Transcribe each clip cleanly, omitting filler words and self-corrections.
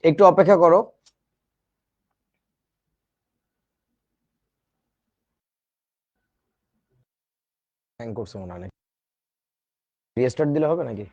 একটু অপেক্ষা করো। হ্যাং করছে মনে হয়, রিস্টার্ট দিলে হবে নাকি?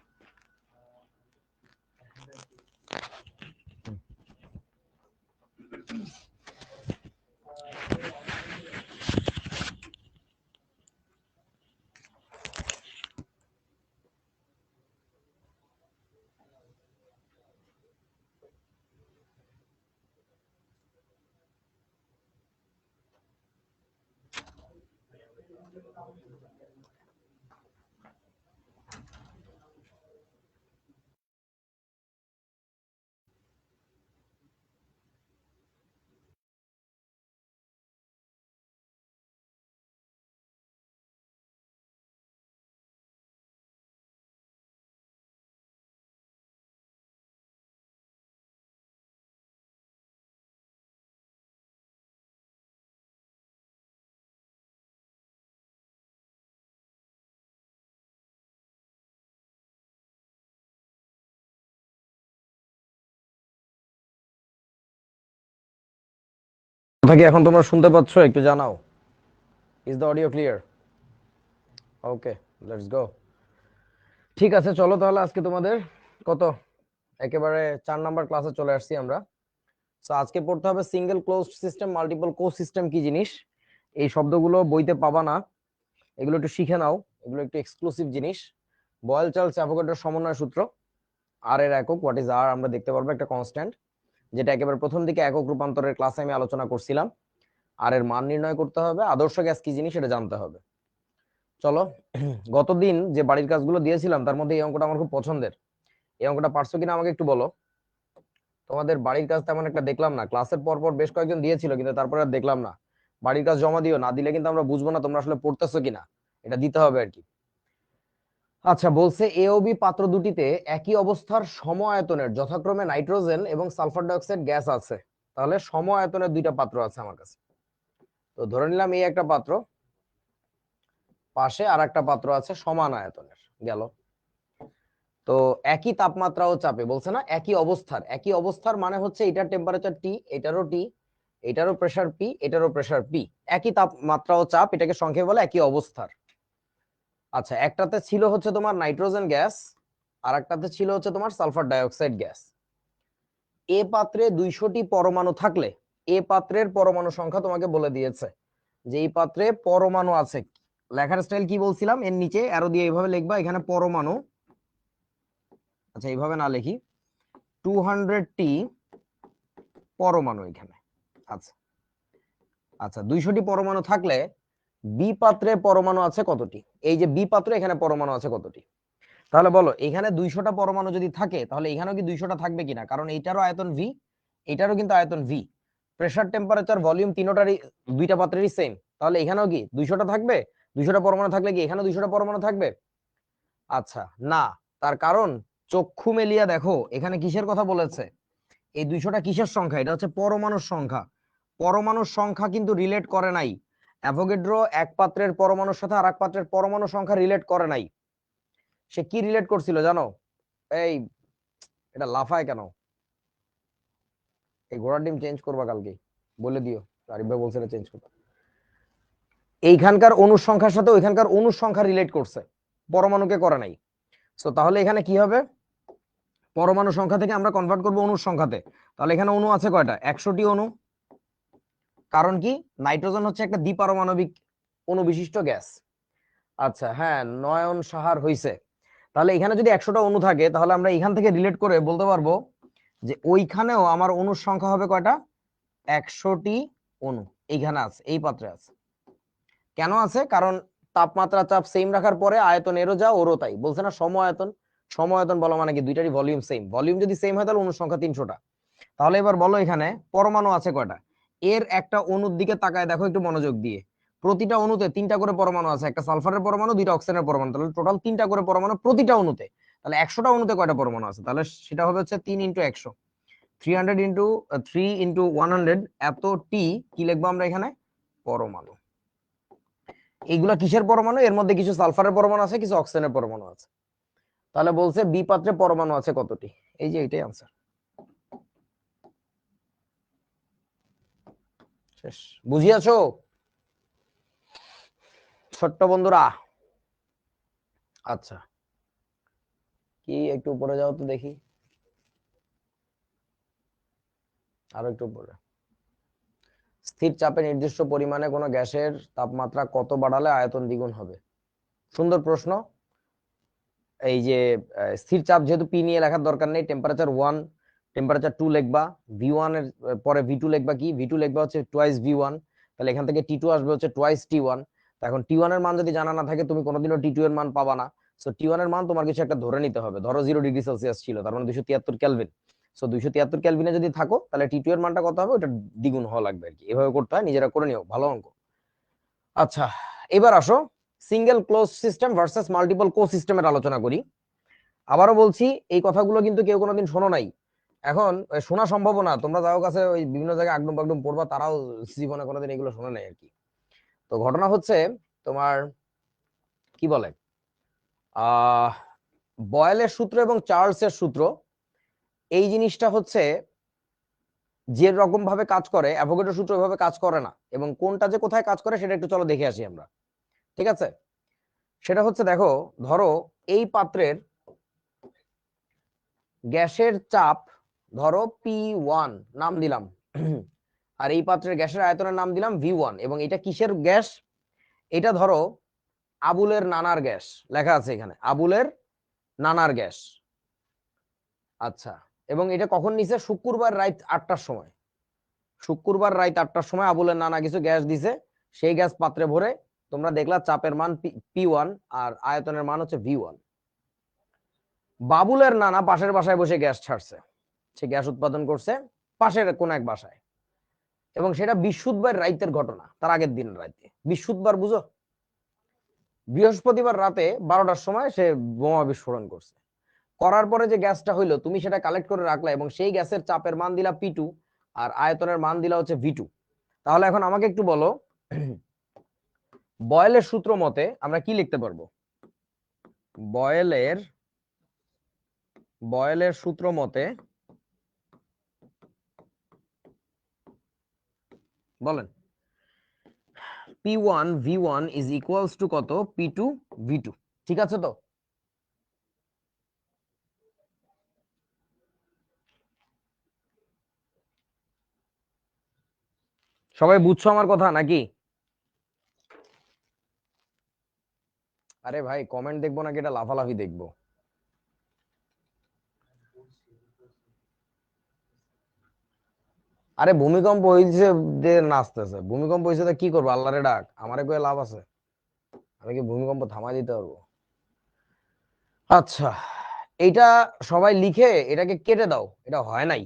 কথা কি এখন তোমরা শুনতে পাচ্ছ? একটু জানাও। Is the audio clear? Okay, let's go. ঠিক আছে, চলো তাহলে আজকে তোমাদের কত একেবারে 4 নাম্বার ক্লাসে চলে আসছি আমরা। তো আজকে পড়তে হবে সিঙ্গেল ক্লোজড সিস্টেম, মাল্টিপল কো সিস্টেম কি জিনিস। এই শব্দগুলো বইতে পাবা না, এগুলো একটু শিখে নাও, এগুলো একটু এক্সক্লুসিভ জিনিস। বয়েল চার্লস অ্যাভোগাড্রোর সমন্বয় সূত্র, আর এর একক, হোয়াট ইজ আর, আমরা দেখতে পারবো একটা কনস্ট্যান্ট, যেটা একেবারে প্রথম দিকে একক রূপান্তরের ক্লাসে আমি আলোচনা করছিলাম। আর এর মান নির্ণয় করতে হবে, আদর্শ গ্যাস কি জিনিস এটা জানতে হবে। চলো, গতদিন যে বাড়ির কাজগুলো দিয়েছিলাম তার মধ্যে এই অঙ্কটা আমার খুব পছন্দের। এই অঙ্কটা পারছো কিনা আমাকে একটু বলো। তোমাদের বাড়ির কাজ তেমন একটা দেখলাম না, ক্লাসের পর পর বেশ কয়েকজন দিয়েছিল কিন্তু তারপরে আর দেখলাম না। বাড়ির কাজ জমা দিও, না দিলে কিন্তু আমরা বুঝবো না তোমরা আসলে পড়তেছো কিনা, এটা দিতে হবে আর কি। আচ্ছা, বলছে এ ও বি পাত্র দুটিতে একই অবস্থার সম আয়তনের যথাক্রমে নাইট্রোজেন এবং সালফার ডাইঅক্সাইড গ্যাস আছে। তাহলে সম আয়তনের দুইটা পাত্র আছে আমার কাছে। তো ধরে নিলাম এই একটা পাত্র, পাশে আর একটা পাত্র আছে সমান আয়তনের, গেল। তো একই তাপমাত্রা ও চাপে, বলছে না একই অবস্থার, একই অবস্থার মানে হচ্ছে এটার টেম্পারেচার টি, এটারও টি, এটারও প্রেসার পি, এটারও প্রেসার পি, একই তাপমাত্রা ও চাপ, এটাকে সংক্ষেপে বলে একই অবস্থার। আচ্ছা, একটাতে ছিল হচ্ছে তোমার নাইট্রোজেন গ্যাস, আর একটাতে ছিল হচ্ছে তোমার সালফার ডাইঅক্সাইড গ্যাস। এ পাত্রে 200টি পরমাণু থাকলে, এ পাত্রের পরমাণু সংখ্যা তোমাকে বলে দিয়েছে যে এই পাত্রে পরমাণু আছে। লেখার স্টাইল কি বলছিলাম, এর নিচে অ্যারো দিয়ে এইভাবে লিখবা, এখানে পরমাণু, আচ্ছা এইভাবে না লিখি, 200টি পরমাণু এখানে। আচ্ছা আচ্ছা, 200টি পরমাণু থাকলে বি পাত্রে পরমাণু আছে কতটি? এই যে বি পাত্রে এখানে পরমাণু আছে কতটি? তাহলে বলো, এখানে 200টা পরমাণু যদি থাকে তাহলে এখানেও কি 200টা থাকবে কিনা? কারণ এইটারও আয়তন ভি, এটারও কিন্তু আয়তন ভি, প্রেসার, টেম্পারেচার, ভলিউম তিনটারই, দুইটা পাত্রেরই সেম। তাহলে এখানেও কি 200টা থাকবে? 200টা পরমাণু থাকলে কি এখানেও 200টা পরমাণু থাকবে? আচ্ছা না, তার কারণ চক্ষু মেলিয়া দেখো এখানে কিসের কথা বলেছে। এই 200টা কিসের সংখ্যা? এটা হচ্ছে পরমাণুর সংখ্যা। পরমাণুর সংখ্যা কিন্তু রিলেট করে নাই। অ্যাভোগাড্রো এক পাত্রের পরমাণুর সাথে আর এক পাত্রের পরমাণু সংখ্যা রিলেট করে নাই। সে কি রিলেট করছিল জানো? এই, এটা লাফায় কেন? এই ঘোড়ার ডিম চেঞ্জ করবা কালকে, বলে দিও, আরিফ ভাই বলছে চেঞ্জ করবা। এইখানকার অনুর সংখ্যার সাথে ওইখানকার অনুর সংখ্যা রিলেট করছে, পরমাণুকে করে নাই। তো তাহলে এখানে কি হবে, পরমাণু সংখ্যা থেকে আমরা কনভার্ট করব অনুর সংখ্যাতে। তাহলে এখানে অণু আছে কয়টা? 100টি অণু। কারণ কি, নাইট্রোজেন হচ্ছে একটা দ্বিপারমাণবিক অণু বিশিষ্ট গ্যাস। আচ্ছা হ্যাঁ, নয়ন সাহার হইছে। তাহলে এখানে যদি 100টা অণু থাকে তাহলে আমরা এখান থেকে রিলেট করে বলতে পারবো যে ওইখানেও আমার অণুর সংখ্যা হবে কয়টা? 100টি অণু এইখানে আছে, এই পাত্রে আছে। কেন আছে? কারণ তাপমাত্রা, চাপ সেম রাখার পরে আয়তন এরও যা ওরও তাই, বলছে না সম আয়তন। সম আয়তন বলা মানে কি দুইটারই ভলিউম সেম, ভলিউম যদি সেম হয় তাহলে অণুর সংখ্যা 300টা। তাহলে এবার বলো এখানে পরমাণু আছে কয়টা? এর একটা অণুর দিকে তাকায় দেখো একটু মনোযোগ দিয়ে, প্রতিটা অণুতে 3টা করে পরমাণু আছে, একটা সালফারের পরমাণু, 2টা অক্সিজেনের পরমাণু, তাহলে টোটাল 3টা করে পরমাণু প্রতিটা অণুতে। তাহলে 100টা অণুতে কয়টা পরমাণু আছে? তাহলে সেটা হবে হচ্ছে 3 ইন্টু 100, 300 ইন্টু 3 ইন্টু 100, এত টি কি লিখবো আমরা এখানে? পরমাণু। এইগুলা কিসের পরমাণু? এর মধ্যে কিছু সালফারের পরমাণু আছে, কিছু অক্সিজেনের পরমাণু আছে। তাহলে বলছে বি পাত্রে পরমাণু আছে কতটি, এই যে এটাই আনসার। শেষ, বুঝিয়াছো ছোট্ট বন্ধুরা? আচ্ছা, কি একটু উপরে যাও তো দেখি, আরো একটু উপরে। স্থির চাপে নির্দিষ্ট পরিমাণে কোনো গ্যাসের তাপমাত্রা কত বাড়ালে আয়তন দ্বিগুণ হবে? সুন্দর প্রশ্ন। এই যে স্থির চাপ যেহেতু পি নিয়ে লেখার দরকার নেই, টেম্পারেচার 1, টেম্পারেচার 2 লিখবা, V1 এর পরে V2 লিখবা, কি V2 লিখবা হচ্ছে টুয়াইস V1, তাহলে এখান থেকে T2 আসবে হচ্ছে টুয়াইস T1। এখন T1 এর মান যদি জানা না থাকে তুমি কোনোদিনও T2 এর মান পাবা না। সো T1 এর মান তোমার কিছু একটা ধরে নিতে হবে, ধরো 0°C ছিল, তার মানে 273 কেলভিন। সো 273 কেলভিনে যদি থাকো তাহলে T2 এর মানটা কত হবে, ওটা দ্বিগুণ হওয়া লাগবে আর কি। এভাবে করতে হয়, নিজেরা করে নিও, ভালো অঙ্ক। আচ্ছা, এবার আসো single close system versus multiple কো সিস্টেমের আলোচনা করি। আবারও বলছি, এই কথাগুলো কিন্তু কেউ কোনোদিন শোনো নাই, এখন শোনা সম্ভব না। তোমরা যাও কাছে ওই বিভিন্ন জায়গায় আগডুম বাগডুম পড়বা, তারাও জীবনে কোনোদিন এগুলো শোনে নাই আর কি। তো ঘটনা হচ্ছে তোমার কি বলে, আহ বয়েলের সূত্র এবং চার্লসের সূত্র, এই জিনিসটা হচ্ছে যে রকম ভাবে কাজ করে অ্যাভোগাড্রো সূত্র এভাবে কাজ করে না। এবং কোনটা যে কোথায় কাজ করে সেটা একটু চলো দেখে আসি আমরা, ঠিক আছে? সেটা হচ্ছে দেখো, ধরো এই পাত্রের গ্যাসের চাপ ধরো P1 নাম দিলাম, আর এই পাত্রের গ্যাসের আয়তনের নাম দিলাম V1, এবং এটা কিসের গ্যাস? এটা ধরো আবুলের নানার গ্যাস, লেখা আছে এখানে আবুলের নানার গ্যাস। আচ্ছা, এবং এটা কখন নিছে? শুক্রবার রাত 8টার সময়। শুক্রবার রাত 8টার সময় আবুলের নানা কিছু গ্যাস দিছে, সেই গ্যাস পাত্রে ভরে তোমরা দেখলা চাপের মান P1 আর আয়তনের মান হচ্ছে V1। বাবুলের নানা পাশের বাসায় বসে গ্যাস ছাড়ছে, সে গ্যাস উৎপাদন করছে পাশের কোন এক বাসায়, এবং সেটা বৃহস্পতিবার রাতের ঘটনা, তার আগের দিন রাতে। বৃহস্পতিবার বুঝো, বৃহস্পতিবার রাতে 12টার সময় সে বোমা বিস্ফোরণ করছে। করার পরে যে গ্যাসটা হইলো তুমি সেটা কালেক্ট করে রাখলা, এবং সেই গ্যাসের চাপের মান দিলা P2 আর আয়তনের মান দিলা হচ্ছে V2। তাহলে এখন আমাকে একটু বলো, বয়েলের সূত্র মতে আমরা কি লিখতে পারবো? বয়েলের সূত্র মতে বলেন P1 V1 is equals to কত? P2 V2, ঠিক আছে তো? সবাই বুঝছো আমার কথা নাকি? আরে ভাই, কমেন্ট দেখবো নাকি এটা লাফালাফি দেখবো? আরে ভূমিকম্প হয়েছে যে নাচতেছে, ভূমিকম্প হয়েছে তো কি করবো, আল্লাহরে ডাক, আমারে কয়ে লাভ আছে? আমি কি ভূমিকম্প থামাই দিতে পারবো? আচ্ছা, এটা সবাই লিখে এটাকে কেটে দাও, এটা হয় নাই।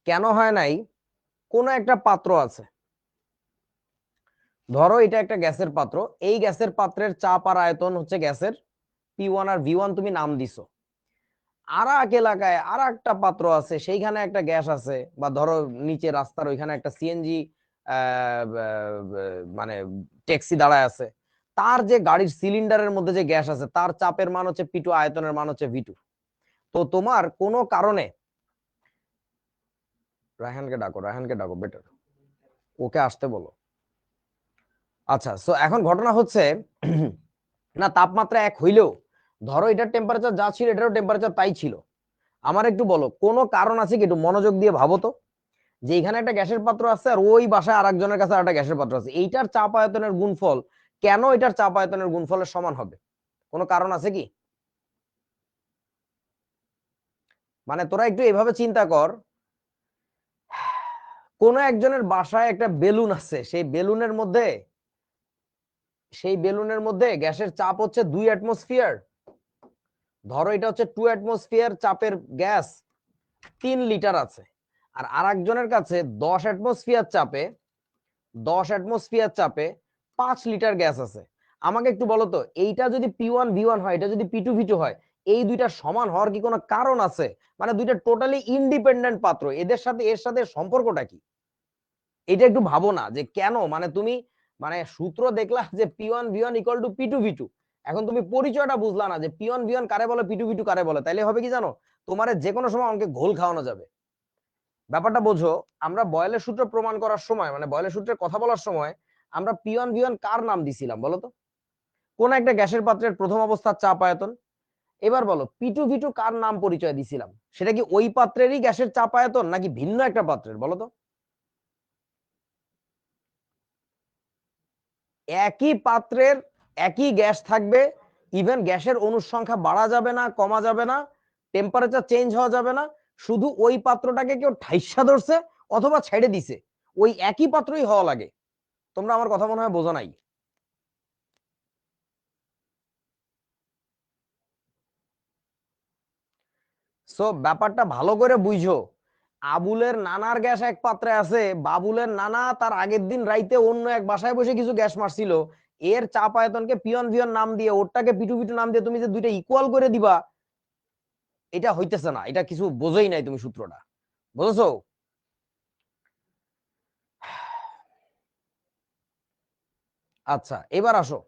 কেন হয় নাই? কোন একটা পাত্র আছে, ধরো এটা একটা গ্যাসের পাত্র, এই গ্যাসের পাত্রের চাপ আর আয়তন হচ্ছে গ্যাসের P1 আর V1 তুমি নাম দিছো। আর এক এলাকায় আর একটা পাত্র আছে, সেইখানে একটা গ্যাস আছে, বা ধরো নিচে রাস্তার ওইখানে একটা সিএনজি মানে ট্যাক্সি দাঁড়ায় আছে, তার যে গাড়ির সিলিন্ডারের মধ্যে যে গ্যাস আছে তার চাপের মান হচ্ছে P2, আয়তনের মান হচ্ছে V2। তো তোমার কোনো কারণে, রায়হানকে ডাকো, রায়হানকে ডাকো, বেটার, ওকে আসতে বলো। আচ্ছা, সো এখন ঘটনা হচ্ছে না, তাপমাত্রা এক হইলেও ধরো এটার টেম্পারেচার যা ছিল এটারও টেম্পারেচার তাই ছিল। আমার একটু বলো কোনো কারণ আছে কি? একটু মনোযোগ দিয়ে ভাবো তো, যে এখানে একটা গ্যাসের পাত্র আছে আর ওই বাসায় আরেকজনের কাছে একটা গ্যাসের পাত্র আছে, এইটার চাপ আয়তনের গুণফল কেন এটার চাপ আয়তনের গুণফলের সমান হবে? কোনো কারণ আছে কি? মানে তোরা একটু এভাবে চিন্তা কর, কোন একজনের বাসায় একটা বেলুন আছে, সেই বেলুনের মধ্যে গ্যাসের চাপ হচ্ছে 2 অ্যাটমসফিয়ার। ধরো এটা হচ্ছে 2 অ্যাটমসফিয়ার চাপের গ্যাস, 3 লিটার আছে। আর আরেকজনের কাছে 10 অ্যাটমসফিয়ার চাপে 5 লিটার গ্যাস আছে। আমাকে একটু বলো তো, এইটা যদি P1 V1 হয়, এটা যদি P2 V2 হয়, এই দুইটা সমান হওয়ার কি কোনো কারণ আছে? মানে দুইটা টোটালি ইন্ডিপেন্ডেন্ট পাত্র, এদের সাথে এর সাথে সম্পর্কটা কি? এটা একটু ভাবো না যে কেন, মানে তুমি মানে সূত্র দেখলা যে P1 V1 equal to P2 V2, এখন তুমি পরিচয়টা বুঝলা না যে পিওন বিয়ন কারে বলে, পিটু পিটু কারে বলে, তাইলে হবে কি জানো, তোমার যে কোনো সময় অঙ্কে ঘোল খাওয়ানো যাবে। ব্যাপারটা বোঝো, আমরা বয়েলের সূত্র প্রমাণ করার সময়, মানে বয়েলের সূত্রের কথা বলার সময় আমরা পিওন বিয়ন কার নাম দিছিলাম বলো তো? কোন একটা গ্যাসের পাত্রের প্রথম অবস্থার চাপ আয়তন। এবার বলো পিটু ভিটু কার নাম পরিচয় দিছিলাম, সেটা কি ওই পাত্রেরই গ্যাসের চাপ আয়তন নাকি ভিন্ন একটা পাত্রের বলো তো? একই পাত্রের একই গ্যাস থাকবে, ইভেন গ্যাসের অণুর সংখ্যা বাড়া যাবে না, কমা যাবে না, টেম্পারেচার চেঞ্জ হওয়া যাবে না, শুধু ওই পাত্রটাকে কেউ ঠাইসা ধরছে অথবা ছেড়ে দিছে, ওই একই পাত্রই হওয়া লাগে। তোমরা আমার কথা মনে হয় বোঝো নাই। সো ব্যাপারটা ভালো করে বুঝো। আবুলের নানার গ্যাস এক পাত্রে আছে, বাবুলের নানা তার আগের দিন রাইতে অন্য এক বাসায় বসে কিছু গ্যাস মারছিল, এর চাপ আয়তনকে পিয়ন ভিয়ন নাম দিয়ে ওরটাকে পিটু পিটু নাম দিয়ে তুমি যে দুইটা ইকুয়াল করে দিবা, এটা হইতেছে না, এটা কিছু বোঝোই নাই তুমি সূত্রটা, বুঝছো? আচ্ছা এবার আসো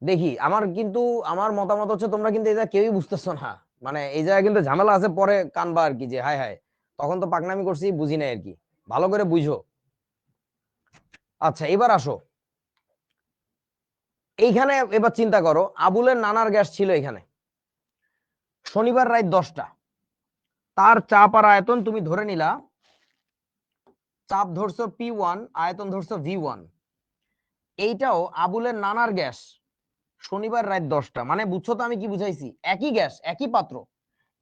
দেখি, আমার মতামত হচ্ছে তোমরা কিন্তু এটা কেউই বুঝতেছো না, মানে এই জায়গায় কিন্তু ঝামেলা আছে, পরে কানবা আর কি যে হায় হায় তখন তো পাকনামি করছি বুঝি নাই আর কি, ভালো করে বুঝো। আচ্ছা এবার আসো এইখানে, এবার চিন্তা করো আবুলের নানার গ্যাস ছিল এখানে, শনিবার রাত 10টা, তার চাপ আর আয়তন তুমি ধরে নিলা, চাপ ধরছো P1, আয়তন ধরছো V1। এইটাও আবুলের নানার গ্যাস, শনিবার রাত 10টা, মানে বুঝছো তো আমি কি বুঝাইছি, একই গ্যাস একই পাত্র,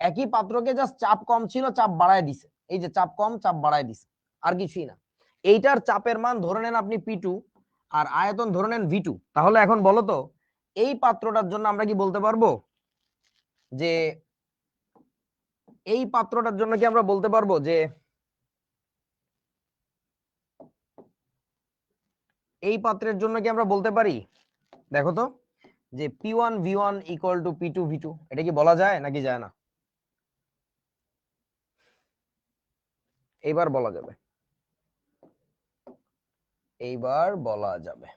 একই পাত্রকে জাস্ট চাপ কম ছিল চাপ বাড়ায় দিছে, এই যে চাপ কম চাপ বাড়ায় দিছে, আর কিছুই না। এইটার চাপের মান ধরে নেন আপনি P2 আর আয়তন ধরে নেন V2। তাহলে এখন বলো তো এই পাত্রটার জন্য আমরা কি বলতে পারবো যে, এই পাত্রটার জন্য কি আমরা বলতে পারবো যে এই পাত্রের জন্য কি আমরা বলতে পারি, দেখো তো, যে P1 V1 equal to P2 V2, এটা কি বলা যায় নাকি যায় না? এইবার বলা যাবে, এইবার বলা যাবে।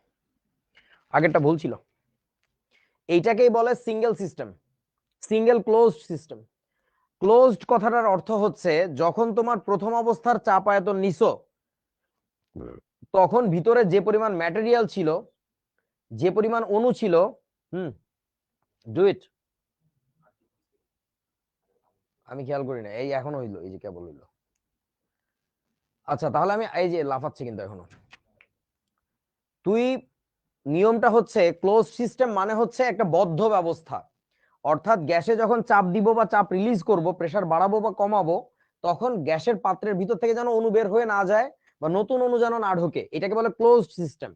আগেরটা ভুল ছিল। এইটাকেই বলে single system, single closed system. Closed কথাটার অর্থ হচ্ছে যখন তোমার প্রথম অবস্থার চাপ আয়তন নিছো, তখন ভিতরে যে পরিমাণ ম্যাটেরিয়াল ছিল, যে পরিমাণ অণু ছিল, হুম, ডু ইট, আমি খেয়াল করি না, এই এখন হইলো, এই যে কেবল হইলো। আচ্ছা তাহলে আমি এই যে লাফাচ্ছি কিন্তু এখনো, তুই নিয়মটা হচ্ছে ক্লোজ সিস্টেম মানে হচ্ছে একটা বদ্ধ ব্যবস্থা, অর্থাৎ গ্যাসে যখন চাপ দিব বা চাপ রিলিজ করব, প্রেসার বাড়াবো বা কমাবো, তখন গ্যাসের পাত্রের ভিতর থেকে যেন অণু বের হয়ে না যায় বা নতুন অণু যেন না ঢোকে, এটাকে বলে ক্লোজড সিস্টেম।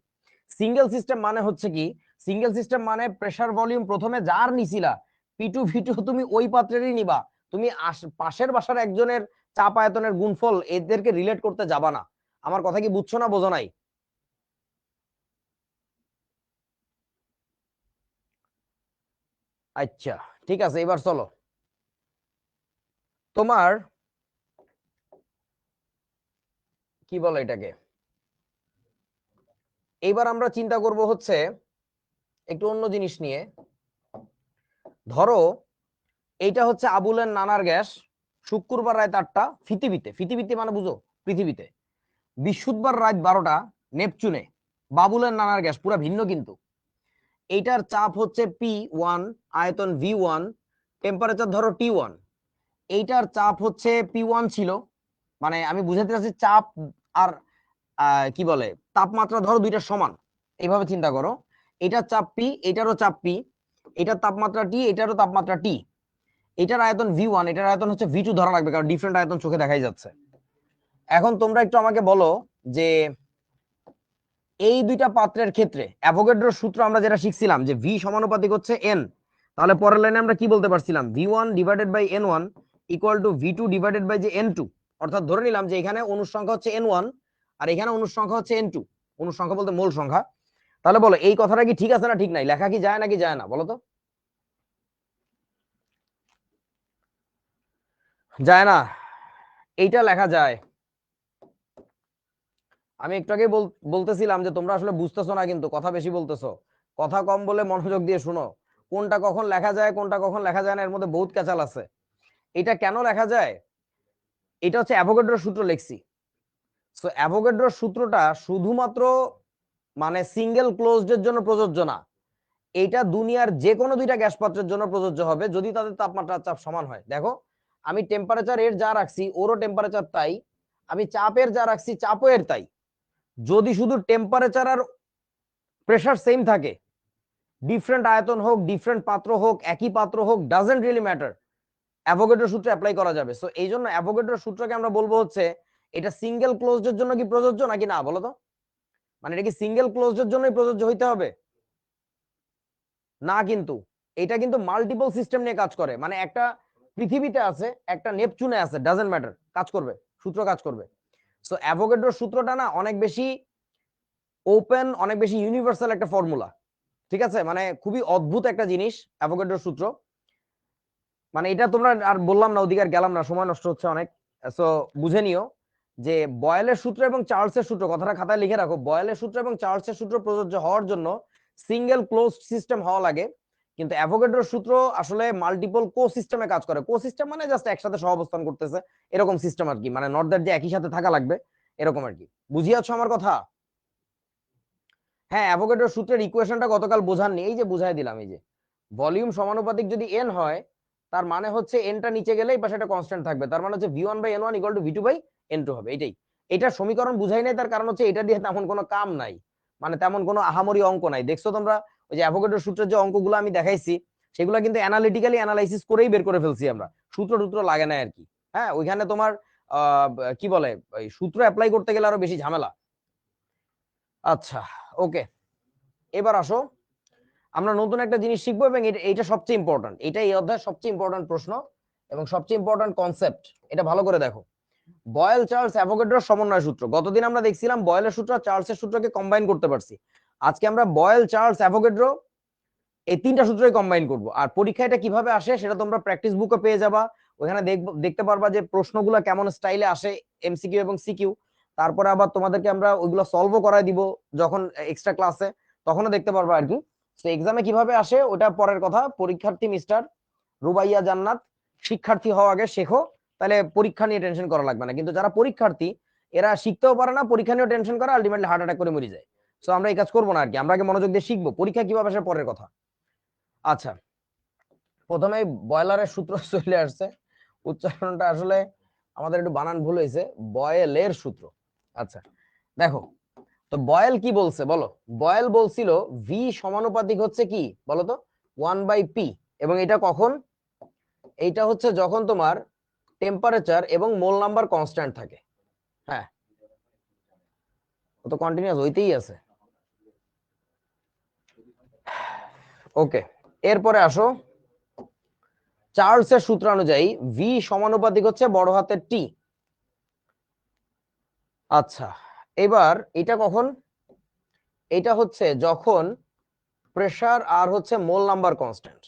সিঙ্গেল সিস্টেম মানে হচ্ছে কি, সিঙ্গেল সিস্টেম মানে প্রেসার ভলিউম প্রথমে যার নিছিলা P2 V2 তুমি ওই পাত্রেরই নিবা, তুমি পাশের বাসার একজনের চাপ আয়তনের গুণফল এদেরকে রিলেট করতে যাবা না। আমার কথা কি বুঝছো না বোঝো নাই? আচ্ছা ঠিক আছে, এবার চলো তোমার কি বলে এটাকে, এইবার আমরা চিন্তা করব হচ্ছে একটু অন্য জিনিস নিয়ে। ধরো এইটা হচ্ছে আবুলের নানার গ্যাস, শুক্রবার রাত 8টা পৃথিবীতে, পৃথিবীতে মানে বুঝো পৃথিবীতে, বৃহস্পতিবার রাত 12টা নেপচুনে, বাবুলের নানার গ্যাস পুরা ভিন্ন কিন্তু। এইটার চাপ হচ্ছে P1, আয়তন V1, টেম্পারেচার ধরো T1। এইটার চাপ হচ্ছে P1 ছিল, মানে আমি বুঝাতে চাচ্ছি চাপ আর কি বলে তাপমাত্রা ধরো দুইটা সমান, এইভাবে চিন্তা করো, এটার চাপ P, এটারও চাপ P, এটার তাপমাত্রা T, এটারও তাপমাত্রা T, এটার আয়তন V1, এটার আয়তন হচ্ছে V2 ধরা লাগবে কারণ ডিফারেন্ট আয়তন চোখে দেখাই যাচ্ছে। এখন তোমরা একটু আমাকে বলো যে এই দুইটা পাত্রের ক্ষেত্রে অ্যাভোগাড্রোর সূত্র আমরা যেটা শিখছিলাম যে V সমানুপাতিক হচ্ছে N, তাহলে পরের লাইনে আমরা কি বলতে পারছিলাম, V1 divided by N1 equal to V2 divided by যে N2। অর্থাৎ ধরে নিলাম যে এখানে অণুর সংখ্যা হচ্ছে N1 আর এখানে অণুর সংখ্যা হচ্ছে N2, অণুর সংখ্যা বলতে মোল সংখ্যা। তাহলে বলো এই কথাটা কি ঠিক আছে না ঠিক নাই, লেখা কি যায় নাকি যায় না বলো তো? যায় না? এইটা লেখা যায়। আমি একটু আগে বলতেছিলাম যে তোমরা আসলে বুঝতেছো না, কিন্তু কথা বেশি বলতেছো। কথা কম বলে মনোযোগ দিয়ে শুনো, কোনটা কখন লেখা যায় কোনটা কখন লেখা যায় না এর মধ্যে বহুত ক্যাচাল আছে। এটা কেন লেখা যায়, এটা হচ্ছে অ্যাভোগাড্রোর সূত্র লিখছি। সো অ্যাভোগাড্রোর সূত্রটা শুধুমাত্র মানে সিঙ্গেল ক্লোজড এর জন্য প্রযোজ্য না, এটা দুনিয়ার যে কোনো দুইটা গ্যাস পাত্রের জন্য প্রযোজ্য হবে যদি তাদের তাপমাত্রার চাপ সমান হয়। দেখো আমি টেম্পারেচার এর যা রাখছি ওরও টেম্পারেচার তাই, আমি চাপের যা রাখছি চাপও এর তাই। যদি শুধু টেম্পারেচার আর প্রেসার সেম থাকে, ডিফারেন্ট আয়তন হোক ডিফারেন্ট পাত্র হোক একই পাত্র হোক ডাজেন্ট রিয়েলি ম্যাটার, অ্যাভোগাড্রো সূত্র অ্যাপ্লাই করা যাবে। সো এই জন্য অ্যাভোগাড্রো সূত্রকে আমরা বলবো হচ্ছে এটা সিঙ্গেল ক্লোজড এর জন্য কি প্রযোজ্য নাকি না বলো তো, মানে এটা কি সিঙ্গেল ক্লোজড এর জন্যই প্রযোজ্য হইতে হবে না, কিন্তু এটা কিন্তু মাল্টিপল সিস্টেম নিয়ে কাজ করে, মানে একটা পৃথিবীতে আছে একটা নেপচুনে আছে ডাজেন্ট ম্যাটার, কাজ করবে, সূত্র কাজ করবে। সো অ্যাভোগাড্রোর সূত্রটা না অনেক বেশি ওপেন, অনেক বেশি ইউনিভার্সাল একটা ফর্মুলা, ঠিক আছে, মানে খুবই অদ্ভুত একটা জিনিস অ্যাভোগাড্রোর সূত্র। মানে এটা তোমরা আর বললাম না, ওদিকে আর গেলাম না, সময় নষ্ট হচ্ছে অনেক। সো বুঝে নিও যে বয়েলের সূত্র এবং চার্লসের সূত্র, কথাটা খাতায় লিখে রাখো, বয়েলের সূত্র এবং চার্লসের সূত্র প্রযোজ্য হওয়ার জন্য সিঙ্গেল ক্লোজড সিস্টেম হওয়া লাগে, কিন্তু অ্যাভোগাড্রোর সূত্র আসলে মাল্টিপল কো সিস্টেমে কাজ করে। কো সিস্টেম মানে জাস্ট একসাথে সহাবস্থান করতেছে এরকম সিস্টেম আর কি, মানে নট দ্যাট যে একই সাথে থাকা লাগবে এরকম আর কি। বুঝিয়াছো আমার কথা? হ্যাঁ, অ্যাভোগাড্রোর সূত্রের ইকুয়েশনটা গতকাল বোঝাননি, এই যে বুঝাই দিলাম, এই যে ভলিউম সমানুপাতিক যদি এন হয় তার মানে হচ্ছে এনটা নিচে গেলে এই পাশে একটা কনস্ট্যান্ট থাকবে, তার মানে হচ্ছে v1/n1 = v2/n2 হবে। এটা সমীকরণ বুঝাই নাই, তার কারণ হচ্ছে এটা দিয়ে তেমন কোনো কাম নাই, মানে তেমন কোনো আহামরি অঙ্ক নাই। দেখছো তোমরা ওই যে অ্যাভোগাড্রোর সূত্রের যে অঙ্কগুলো আমি দেখাইছি সেগুলো কিন্তু অ্যানালিটিক্যালি অ্যানালাইসিস করেই বের করে ফেলছি আমরা, সূত্র টুত্র লাগে না আর কি। হ্যাঁ, ওইখানে তোমার কি বলে ওই সূত্র অ্যাপ্লাই করতে গেলে আরো বেশি ঝামেলা। আচ্ছা, ওকে, এবার আসো আমরা নতুন একটা জিনিস শিখবো, এবং এটা সবচেয়ে ইম্পর্টেন্ট, এটা এই অধ্যায়ের সবচেয়ে ইম্পর্টেন্ট প্রশ্ন এবং সবচেয়ে ইম্পর্টেন্ট কনসেপ্ট। এটা ভালো করে দেখো, বয়েল চার্লস অ্যাভোগাড্রোর সমন্বয় সূত্র। গতদিন আমরা দেখছিলাম বয়েলের সূত্র আর চার্লসের সূত্রকে কম্বাইন করতে পারছি, আজকে আমরা বয়েল চার্লস অ্যাভোগাড্রো এই তিনটা সূত্রই কম্বাইন করব। আর পরীক্ষা এটা কিভাবে আসে সেটা তোমরা প্র্যাকটিস বুকে পেয়ে যাবা, ওখানে দেখতে পারবা যে প্রশ্নগুলো কেমন স্টাইলে আসে, এমসিকিউ এবং সিকিউ। তারপরে আবার তোমাদেরকে আমরা ওইগুলো সলভও করাই দিব যখন এক্সট্রা ক্লাসে, তখনও দেখতে পারবা আর কি। তো এক্সামে কিভাবে আসে ওটা পরের কথা। পরীক্ষার্থী মিস্টার রুবাইয়া জান্নাত, শিক্ষার্থী হওয়া আগে শেখো, তাহলে পরীক্ষা নিয়ে টেনশন করা লাগবে না। কিন্তু যারা পরীক্ষার্থী এরা শিখতেও পারে না, পরীক্ষা নিয়েও টেনশন করে, আলটিমেটলি হার্ট অ্যাটাক করে মরে যায়। সো আমরা এই কাজ করবো না আর কি, আমরা আগে মনোযোগ দিয়ে শিখবো, পরীক্ষা কিভাবে আসে পরের কথা। আচ্ছা, প্রথমে বয়লারের সূত্র চলে আসছে, উচ্চারণটা আসলে আমাদের একটু বানান ভুল হয়েছে, বয়েলের সূত্র। আচ্ছা দেখো, তো বয়েল কি বলছে বলো, বয়েল বলছিল ভি সমানুপাতিক হচ্ছে কি বলতো 1/p, এবং এটা কখন, এইটা হচ্ছে যখন তোমার টেম্পারেচার এবং মোল নাম্বার কনস্ট্যান্ট থাকে। হ্যাঁ, ও তো কন্টিনিউয়াস হইতেই আছে। ওকে, এরপরে আসো, চার্লসের সূত্র অনুযায়ী ভি সমানুপাতিক হচ্ছে বড় হাতের টি। আচ্ছা, এবার এটা কখন, এটা হচ্ছে যখন প্রেসার আর হচ্ছে মোল নাম্বার কনস্ট্যান্ট।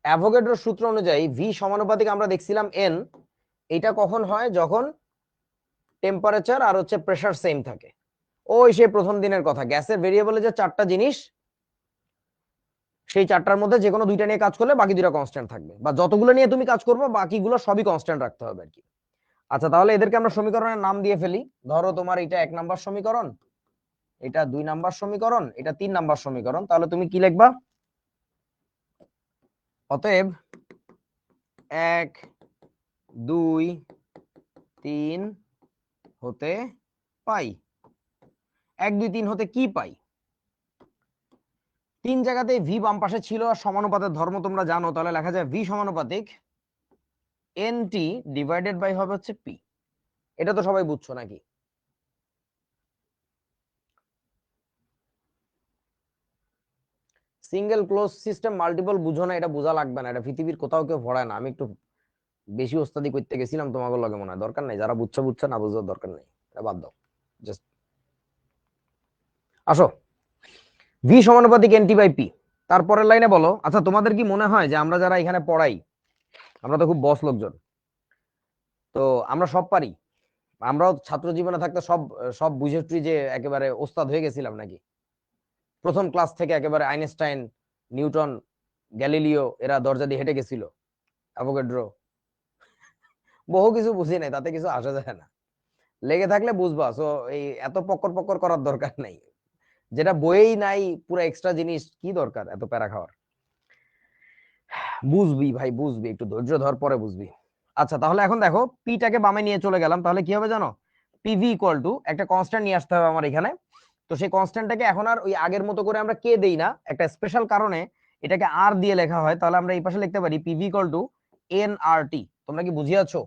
অ্যাভোগাড্রোর সূত্র অনুযায়ী ভি সমানুপাতিক আমরা দেখছিলাম এন, এটা কখন হয় যখন টেম্পারেচার আর হচ্ছে প্রেসার সেম থাকে। ওই সেই প্রথম দিনের কথা, গ্যাসের ভেরিয়েবলে যে চারটা জিনিস, সেই চারটার মধ্যে যে কোনো দুইটা নিয়ে কাজ করলে বাকি দুইটা কনস্ট্যান্ট থাকবে, বা যতগুলো নিয়ে তুমি কাজ করবে বাকিগুলো সবই কনস্ট্যান্ট রাখতে হবে আর কি। আচ্ছা, তাহলে এদেরকে আমরা সমীকরণের নাম দিয়ে ফেলি। ধরো তোমার এটা 1 নাম্বার সমীকরণ, এটা 2 নাম্বার সমীকরণ, এটা 3 নাম্বার সমীকরণ, তাহলে তুমি কি লিখবা, অতএব 1 2 3 হতে পাই, 1 2 3 হতে কি পাই, তিন জায়গাতে ভি বাম পাশে ছিল আর সমানুপাতের ধর্ম তোমরা জানো, তাহলে লেখা যায় ভি সমানুপাতিক এন টি ডিভাইডেড বাই হবে হচ্ছে পি। এটা তো সবাই বুঝছো নাকি? সিঙ্গেল ক্লোজ সিস্টেম মাল্টিপল বুঝো না, এটা বোঝা লাগবে না, এটা পৃথিবীর কোথাও কেউ পড়ায় না, আমি একটু বেশি ওস্তাদি করতে গেছিলাম তোমাকে লগে, মনে হয় দরকার নেই, যারা বুঝছো বুঝছো, না বুঝার দরকার নেই, এটা বাদ দাও। জাস্ট আসো, ভি সমানুপাতিক এন টি বাই পি। তারপরের লাইনে বলো, আচ্ছা তোমাদের কি মনে হয় যে আমরা যারা এখানে পড়াই আমরা তো খুব বস লোকজন, তো আমরা সব পারি, আমরাও ছাত্র জীবনে থাকতে সব সব বুঝে টুঝে একেবারে ওস্তাদ হয়ে গেছিলাম নাকি? প্রথম ক্লাস থেকে একেবারে আইনস্টাইন, নিউটন, গ্যালিলিও এরা দরজা দিয়ে হেঁটে গেছিল, অ্যাভোগাড্রো, বহু কিছু বুঝি নাই, তাতে কিছু আসা যায় না। লেগে থাকলে বুঝবা। সো এই এত পক্কর পক্কর করার দরকার নাই, যেটা বইয়েই নাই পুরো এক্সট্রা জিনিস কি দরকার এত প্যারা খাওয়ার। বুঝবি ভাই বুঝবি, একটু ধৈর্য ধর, পরে বুঝবি। আচ্ছা তাহলে এখন দেখো পিটাকে বামে নিয়ে চলে গেলাম, তাহলে কি হবে জানো, পিভি ইকুয়াল টু একটা কনস্ট্যান্ট নিয়ে আসতে হবে আমার এখানে। তো সেই কনস্ট্যান্টটাকে এখন আর ওই আগের মতো করে আমরা কে দেই না, একটা স্পেশাল কারণে এটাকে আর দিয়ে লেখা হয়। তাহলে আমরা এই পাশে লিখতে পারি PV equal to N R টি। তোমরা কি বুঝিয়াছো?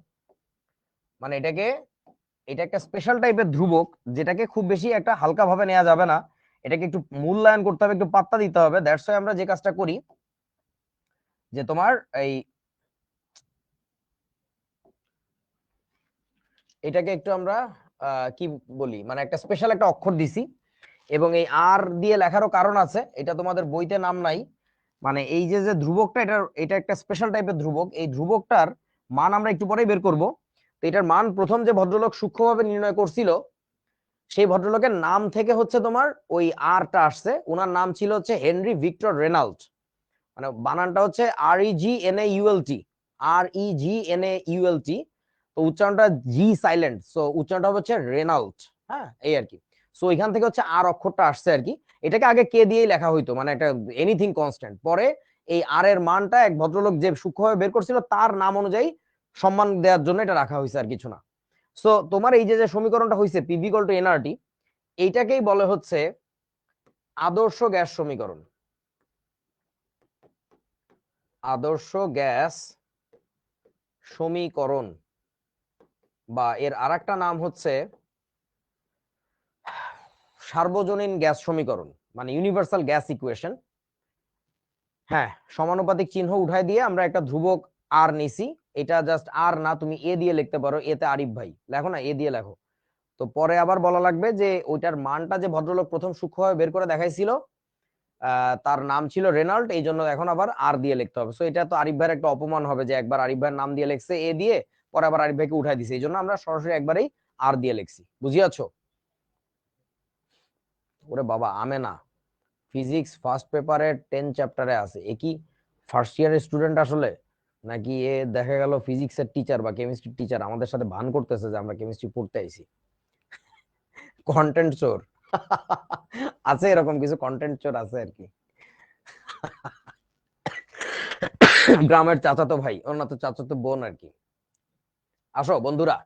মানে এটাকে, এটা একটা স্পেশাল টাইপের ধ্রুবক, যেটাকে খুব বেশি একটা হালকা ভাবে নেওয়া যাবে না, এটাকে একটু মূল্যায়ন করতে হবে, একটু পাত্তা দিতে হবে। দ্যাটস ওয়াই আমরা যে কাজটা করি যে তোমার এই এটাকে একটু আমরা কি বলি, মানে একটা স্পেশাল একটা অক্ষর দিছি, এবং এই আর দিয়ে লেখারও কারণ আছে, এটা তোমাদের বইতে নাম নাই। মানে এই যে যে ধ্রুবকটা, এটা একটা স্পেশাল টাইপের ধ্রুবক, এই ধ্রুবকটার মান আমরা একটু পরেই বের করব। তো এটার মান প্রথম যে ভদ্রলোক সূক্ষ্মভাবে নির্ণয় করছিল, সেই ভদ্রলোকের নাম থেকে হচ্ছে তোমার ওই আরটা আসছে। ওনার নাম ছিল হচ্ছে হেনরি ভিক্টর রেনাল্ট, মানে বানানটা হচ্ছে REGNAULT, REGNAULT। তো উচ্চারণটা জি সাইলেন্ট, সো উচ্চারণটা হচ্ছে রেনাল্ট। হ্যাঁ এই আর কি। সো এখান থেকে হচ্ছে আর অক্ষরটা আসছে আর কি। এটাকে আগে কে দিয়েই লেখা হইতো, মানে একটা এনিথিং কনস্ট্যান্ট। পরে এই আর এর মানটা এক ভদ্রলোক যে সূক্ষ্মভাবে বের করছিল তার নাম অনুযায়ী সম্মান দেওয়ার জন্য এটা রাখা হয়েছে, আর কিছু না। সো তোমার এই যে যে সমীকরণটা হয়েছে পিভি ইকুয়াল টু এনআরটি, এইটাকেই বলে হচ্ছে আদর্শ গ্যাস সমীকরণ। আদর্শ গ্যাস সমীকরণ, বা এর আরেকটা নাম হচ্ছে সার্বজনীন গ্যাস সমীকরণ, মানে ইউনিভার্সাল গ্যাস ইকুয়েশন। হ্যাঁ, সমানুপাতিক চিহ্ন উঠাই দিয়ে আমরা একটা ধ্রুবক আর নিছি। এটা জাস্ট আর না, তুমি এ দিয়ে লিখতে পারো, এতে আরিফ ভাই লেখো না, এ দিয়ে লেখো। তো পরে আবার বলা লাগবে যে ওইটার মানটা যে ভদ্রলোক প্রথম সূক্ষ্মভাবে বের করে দেখাইছিল, তার নাম ছিল রেনাল্ট, এই জন্য এখন আবার আর দিয়ে লিখতে হবে। সো এটা তো আরিফ ভাইয়ের একটা অপমান হবে যে একবার আরিফ ভাইয়ের নাম দিয়ে লিখছে এ দিয়ে, পরে আবার আরিফ ভাইকে উঠাই দিছে, এই জন্য আমরা সরাসরি একবারেই আর দিয়ে লিখছি। বুঝিয়াছো? ওরে বাবা, আমে না, ফিজিক্স ফার্স্ট পেপারে 10 চ্যাপ্টারে আছে, এ কি ফার্স্ট ইয়ারের স্টুডেন্ট আসলে, নাকি এ দেখা গেল ফিজিক্সের টিচার বা কেমিস্ট্রির টিচার, আমাদের সাথে ভান করতেছে যে আমরা কেমিস্ট্রি পড়তে আইছি। কন্টেন্ট চোর আছে, এরকম কিছু কন্টেন্ট চোর আছে আর কি। গ্রামের চাচাতো ভাই, ওর না তো চাচাতো বোন আর কি। আসো বন্ধুরা,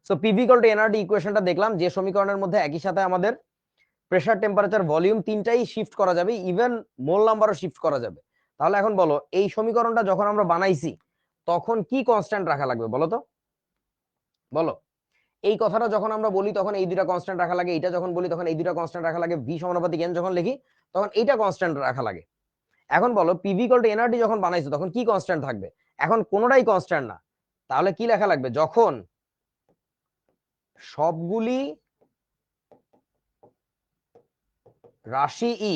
so PV equal to NRT ইকুয়েশনটা দেখলাম, যে সমীকরণের মধ্যে একই সাথে আমাদের প্রেসার, টেম্পারেচার, ভলিউম তিনটাই শিফট করা যাবে, ইভেন মোল নাম্বারও শিফট করা যাবে। তাহলে এখন বলো, এই সমীকরণটা যখন আমরা বানাইছি তখন কি কনস্ট্যান্ট রাখা লাগবে বলো তো? বলো, এই কথাটা যখন আমরা বলি তখন এই দুইটা কনস্ট্যান্ট রাখা লাগে, এটা যখন বলি তখন এই দুইটা কনস্ট্যান্ট রাখা লাগে, ভি সমানুপাতিক এন যখন লিখি তখন এইটা কনস্ট্যান্ট রাখা লাগে। এখন বলো পিভি ইকুয়াল টু এনআরটি যখন বানাইছো তখন কি কনস্ট্যান্ট থাকবে? এখন কোনোটাই কনস্ট্যান্ট না। তাহলে কি লেখা লাগবে? যখন সবগুলি রাশি ই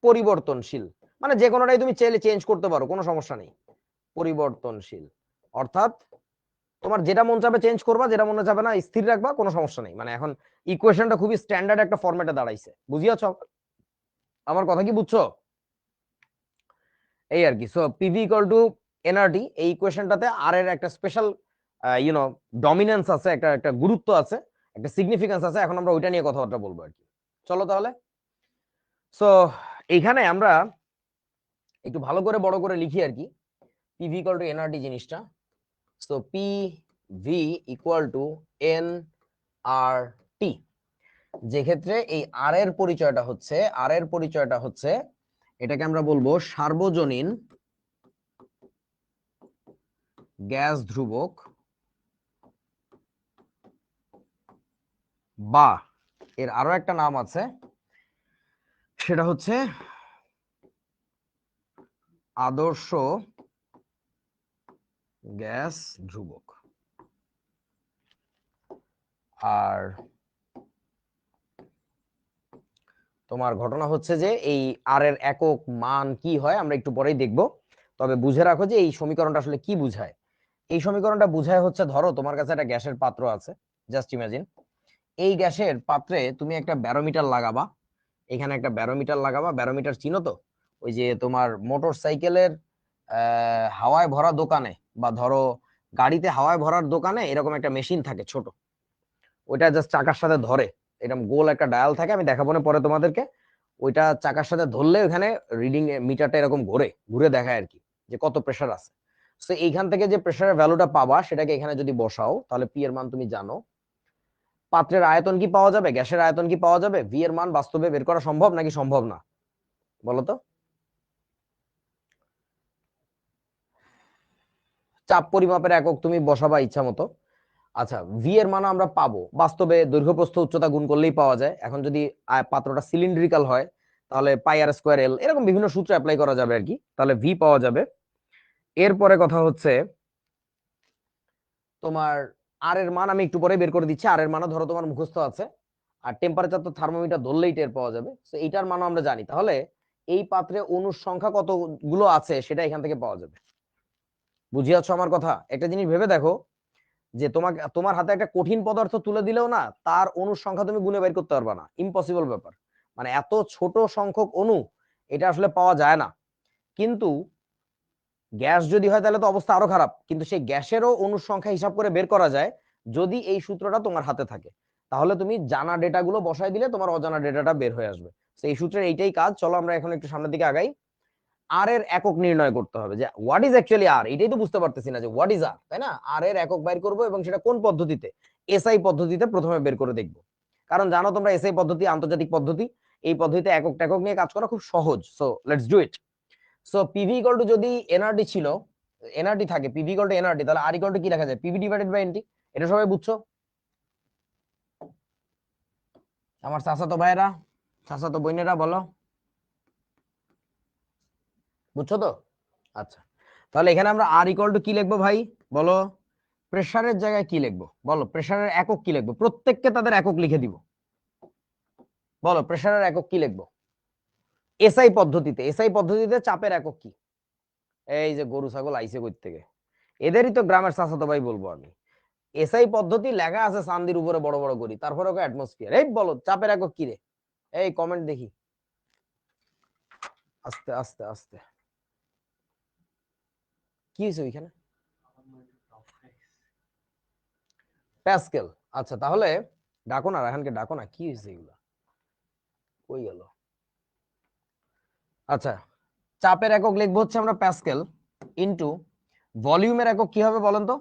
পরিবর্তনশীল, মানে যে কোনোটাই তুমি চাইলে চেঞ্জ করতে পারো, কোনো সমস্যা নেই, পরিবর্তনশীল। অর্থাৎ তোমার যেটা মন চাবে চেঞ্জ করবা, যেটা মনে চাবে না স্থির রাখবা, কোনো সমস্যা নেই। মানে এখন ইকুয়েশনটা খুবই স্ট্যান্ডার্ড একটা ফরম্যাটে দাঁড়াইছে। বুঝিয়াছো আমার কথা? কি বুঝছো? এই আর কি। So PV equal to nRT, এই ইকুয়েশনটাতে আর এর একটা স্পেশাল ইউনো ডমিনেন্স আছে, একটা একটা গুরুত্ব আছে, একটা সিগনিফিকেন্স আছে। এখন আমরা ওইটা নিয়ে কথাবার্তা বলবো আর কি। চলো তাহলে। সো এইখানে আমরা একটু ভালো করে বড় করে লিখি আর কি, পিভি ইকুয়াল টু এনআরটি জিনিসটা। So P V equal to N R T, যে ক্ষেত্রে এই আর এর পরিচয়টা হচ্ছে, আর এর পরিচয়টা হচ্ছে এটাকে আমরা বলবো সার্বজনীন গ্যাস ধ্রুবক, বা এর আরো একটা নাম আছে, সেটা হচ্ছে আদর্শ গ্যাস ধ্রুবক। আর তোমার ঘটনা হচ্ছে যে এই আর এর একক মান কি হয় আমরা একটু পরেই দেখব। তবে বুঝে রাখো যে এই সমীকরণটা আসলে কি বুঝায়। এই সমীকরণটা বুঝায় হচ্ছে, ধরো তোমার কাছে একটা গ্যাসের পাত্র আছে, জাস্ট ইমাজিন এই গ্যাসের পাত্রে তুমি একটা ব্যারোমিটার লাগাবা, এখানে একটা ব্যারোমিটার লাগাবা। ব্যারোমিটার চিনো তো? ওই যে তোমার মোটর সাইকেলের হাওয়ায় ভরা দোকানে, বা ধরো গাড়িতে হাওয়ায় ভরার দোকানে এরকম একটা মেশিন থাকে ছোট, ওইটা জাস্ট চাকার সাথে ধরে, এরকম গোল একটা ডায়াল থাকে, আমি দেখাবো না পরে তোমাদেরকে। ওইটা চাকার সাথে ধরলে ওখানে রিডিং মিটারটা এরকম ঘুরে ঘুরে দেখায় আর কি, যে কত প্রেসার আছে। তো এইখান থেকে যে প্রেসারের ভ্যালুটা পাবা সেটাকে এখানে যদি বসাও, তাহলে পি এর মান তুমি জানো। পাত্রের আয়তন কি পাওয়া যাবে, গ্যাসের আয়তন কি পাওয়া যাবে, ভি এর মান বাস্তবে বের করা সম্ভব নাকি সম্ভব না, বলো তো? চাপ পরিমাপের একক তুমি বসাবা ইচ্ছা মতো। আচ্ছা, ভি এর মান আমরা পাবো বাস্তবে দৈর্ঘ্য প্রস্থ উচ্চতা গুণ করলেই পাওয়া যায়। এখন যদি পাত্রটা সিলিন্ড্রিক্যাল হয় তাহলে পাই আর স্কোয়ার এল, এরকম বিভিন্ন সূত্র অ্যাপ্লাই করা যাবে আর কি, তাহলে ভি পাওয়া যাবে। এরপরে কথা হচ্ছে তোমার আর এর মান আমি একটু পরে বের করে দিচ্ছি, আর এর মানও ধরো তোমার মুখস্থ আছে। আর টেম্পারেচার তো থার্মোমিটার ধরলেই টের পাওয়া যাবে, তো এইটার মানও আমরা জানি। তাহলে এই পাত্রে অণুর সংখ্যা কতগুলো আছে সেটা এখান থেকে পাওয়া যাবে। বুঝিয়াছো আমার কথা? একটা জিনিস ভেবে দেখো, যে তোমাকে তোমার হাতে একটা কঠিন পদার্থ তুলে দিলেও না তার অণুর সংখ্যা তুমি গুণে বের করতে পারবে না, ইম্পসিবল ব্যাপার। মানে এত ছোট সংখ্যক অণু এটা আসলে পাওয়া যায় না। কিন্তু গ্যাস যদি হয় তাহলে তো অবস্থা আরো খারাপ, কিন্তু সেই গ্যাসেরও অণুর সংখ্যা হিসাব করে বের করা যায় যদি এই সূত্রটা তোমার হাতে থাকে। তাহলে তুমি জানা ডেটাগুলো বসাই দিলে তোমার অজানা ডেটাটা বের হয়ে আসবে। সেই সূত্রের এইটাই কাজ। চলো আমরা এখন একটু সামনের দিকে আগাই। আর এর একক নির্ণয় করতে হবে, যে হোয়াট ইজ অ্যাকচুয়ালি আর, এটাই তো বুঝতে পারতেছি না যে হোয়াট ইজ আর, তাই না? আর এর একক বাইর করব, এবং সেটা কোন পদ্ধতিতে? এসআই পদ্ধতিতে প্রথমে বের করে দেখব। কারণ জানো তোমরা এসআই পদ্ধতি আন্তর্জাতিক পদ্ধতি, এই পদ্ধতিতে একক টেকক নিয়ে কাজ করা খুব সহজ। So let's do it. So PV equal to যদি এনআরটি ছিল, এনআরটি থাকে, পিভি ইকুয়াল টু এনআরটি, তাহলে আর ইকুয়াল টু কি লেখা যায়? PV divided by NT. এটা সবাই বুঝছো? আমার চাচাতো ভাইয়েরা, চাচাতো বোনেরা বলো, বুঝছো তো? আচ্ছা, তাহলে এখানে আমরা আর ইকুয়াল টু কি লিখবো ভাই, বলো? প্রেসারের জায়গায় কি লিখবো বলো? প্রেসারের একক কি লিখবো? প্রত্যেককে তাদের একক লিখে দিব। বলো প্রেসারের একক কি লিখবো? এসআই পদ্ধতিতে, এসআই পদ্ধতিতে চাপের একক কি? এই যে গরু ছাগল আইসে কই থেকে, এদেরই তো গ্রামের চাচাতো ভাই বলবো আমি। এসআই পদ্ধতি লেখা আছে চান্দির উপরে বড় বড় করি, তারপরে ওকে অ্যাটমসফিয়ার। এই বলো চাপের একক কি রে? এই কমেন্ট দেখি, আস্তে আস্তে আস্তে, কি হয়েছে ওইখানে? প্যাসকেল। আচ্ছা তাহলে ডাকো না, রায়হানকে ডাকো না, কি হয়েছে এগুলা, কই গেল? আচ্ছা, চাপের একক লিখবো হচ্ছে আমরা প্যাসকেল, ইনটু ভলিউমের একক কি হবে বলেন তো?